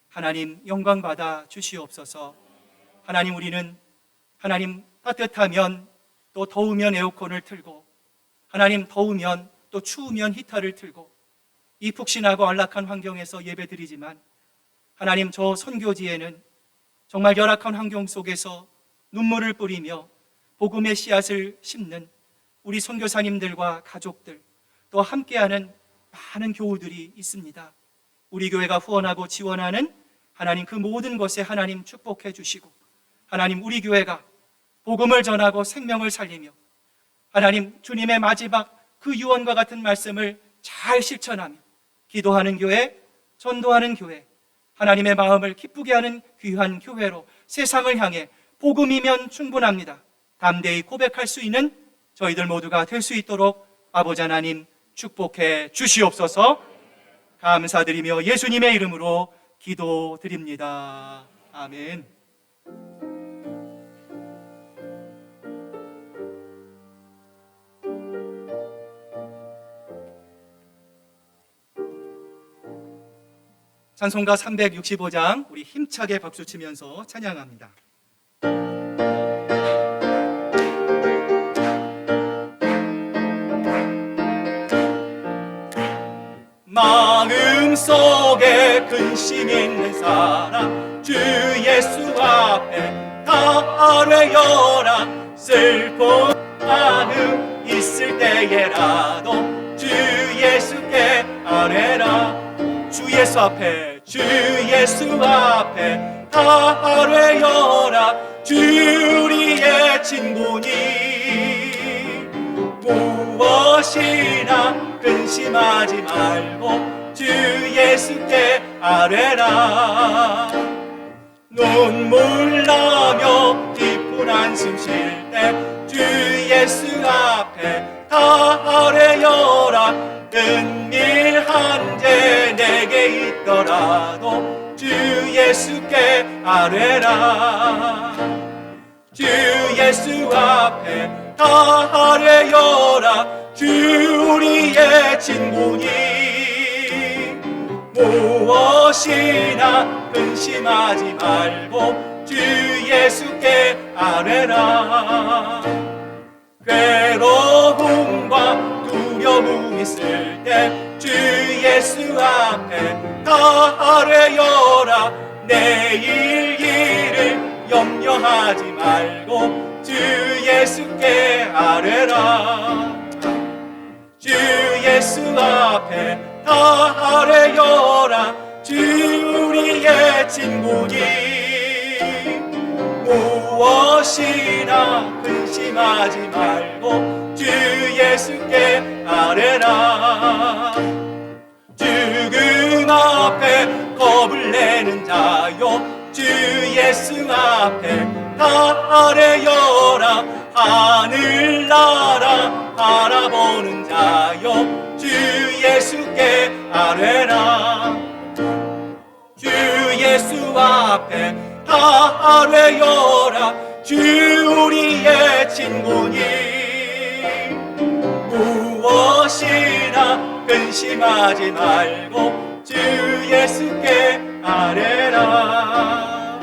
하나님 영광 받아 주시옵소서. 하나님, 우리는 하나님 따뜻하면 또 더우면 에어컨을 틀고, 하나님 더우면 또 추우면 히터를 틀고, 이 푹신하고 안락한 환경에서 예배드리지만 하나님, 저 선교지에는 정말 열악한 환경 속에서 눈물을 뿌리며 복음의 씨앗을 심는 우리 선교사님들과 가족들, 또 함께하는 많은 교우들이 있습니다. 우리 교회가 후원하고 지원하는 하나님 그 모든 것에 하나님 축복해 주시고, 하나님 우리 교회가 복음을 전하고 생명을 살리며 하나님 주님의 마지막 그 유언과 같은 말씀을 잘 실천하며 기도하는 교회, 전도하는 교회, 하나님의 마음을 기쁘게 하는 귀한 교회로 세상을 향해 복음이면 충분합니다 담대히 고백할 수 있는 저희들 모두가 될 수 있도록 아버지 하나님 축복해 주시옵소서. 감사드리며 예수님의 이름으로 기도드립니다. 아멘. 찬송가 365장 우리 힘차게 박수 치면서 찬양합니다. 마음속에 근심 있는 사람 주 예수 앞에 다 아뢰어라. 슬픈 마음 있을 때에라도 주 예수께 아뢰라. 주 예수 앞에, 주 예수 앞에 다 아뢰어라. 주 우리의 친구니 무엇이나 근심하지 말고 주 예수께 아뢰라. 눈물 나며 깊은 한숨 쉴 때 주 예수 앞에 다 아뢰어라. 은밀한 죄 내게 있더라도 주 예수께 아뢰라. 주 예수 앞에 다 아뢰어라. 주 우리의 친구니 무엇이나 근심하지 말고 주 예수께 아뢰라. 괴로움과 두려움 있을 때 주 예수 앞에 다 아뢰어라. 내일 일을 염려하지 말고 주 예수께 아뢰라. 주 예수 앞에 다 아뢰어라. 주 우리의 친구니 무엇이나 근심하지 말고 주 예수께 아뢰라. 죽음 앞에 겁을 내는 자요 주 예수 앞에 다 아뢰어라. 하늘나라 바라보는 자요 주 예수께 아뢰라. 주 예수 앞에 다 아뢰어라. 주 우리의 친구니 무엇이나 근심하지 말고 주 예수께 아뢰라.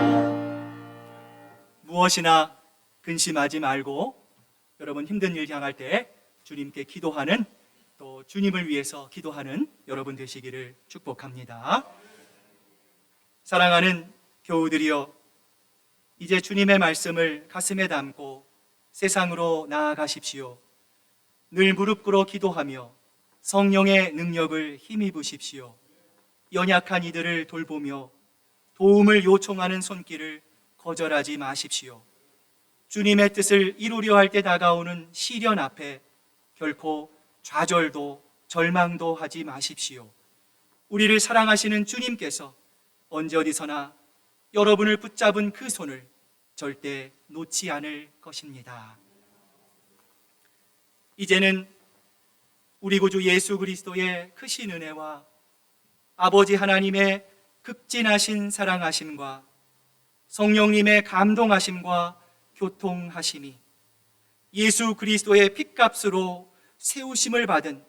무엇이나 근심하지 말고 여러분 힘든 일 향할 때 주님께 기도하는, 또 주님을 위해서 기도하는 여러분 되시기를 축복합니다. 사랑하는 교우들이여, 이제 주님의 말씀을 가슴에 담고 세상으로 나아가십시오. 늘 무릎 꿇어 기도하며 성령의 능력을 힘입으십시오. 연약한 이들을 돌보며 도움을 요청하는 손길을 거절하지 마십시오. 주님의 뜻을 이루려 할 때 다가오는 시련 앞에 결코 좌절도 절망도 하지 마십시오. 우리를 사랑하시는 주님께서 언제 어디서나 여러분을 붙잡은 그 손을 절대 놓지 않을 것입니다. 이제는 우리 구주 예수 그리스도의 크신 은혜와 아버지 하나님의 극진하신 사랑하심과 성령님의 감동하심과 교통하심이 예수 그리스도의 핏값으로 세우심을 받은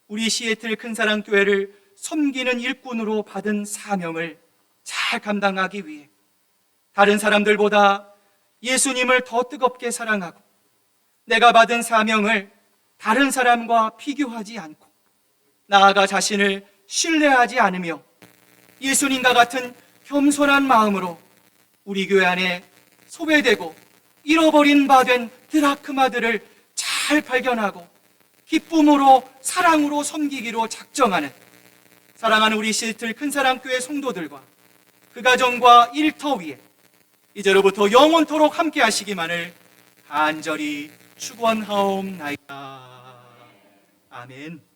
우리 시애틀 큰사랑교회를 섬기는 일꾼으로 받은 사명을 잘 감당하기 위해 다른 사람들보다 예수님을 더 뜨겁게 사랑하고 내가 받은 사명을 다른 사람과 비교하지 않고 나아가 자신을 신뢰하지 않으며 예수님과 같은 겸손한 마음으로 우리 교회 안에 소외되고 잃어버린 바 된 드라크마들을 잘 발견하고 기쁨으로 사랑으로 섬기기로 작정하는 사랑하는 우리 시애틀 큰사랑교회 성도들과 그 가정과 일터 위에 이제로부터 영원토록 함께 하시기만을 간절히 축원하옵나이다. 아멘.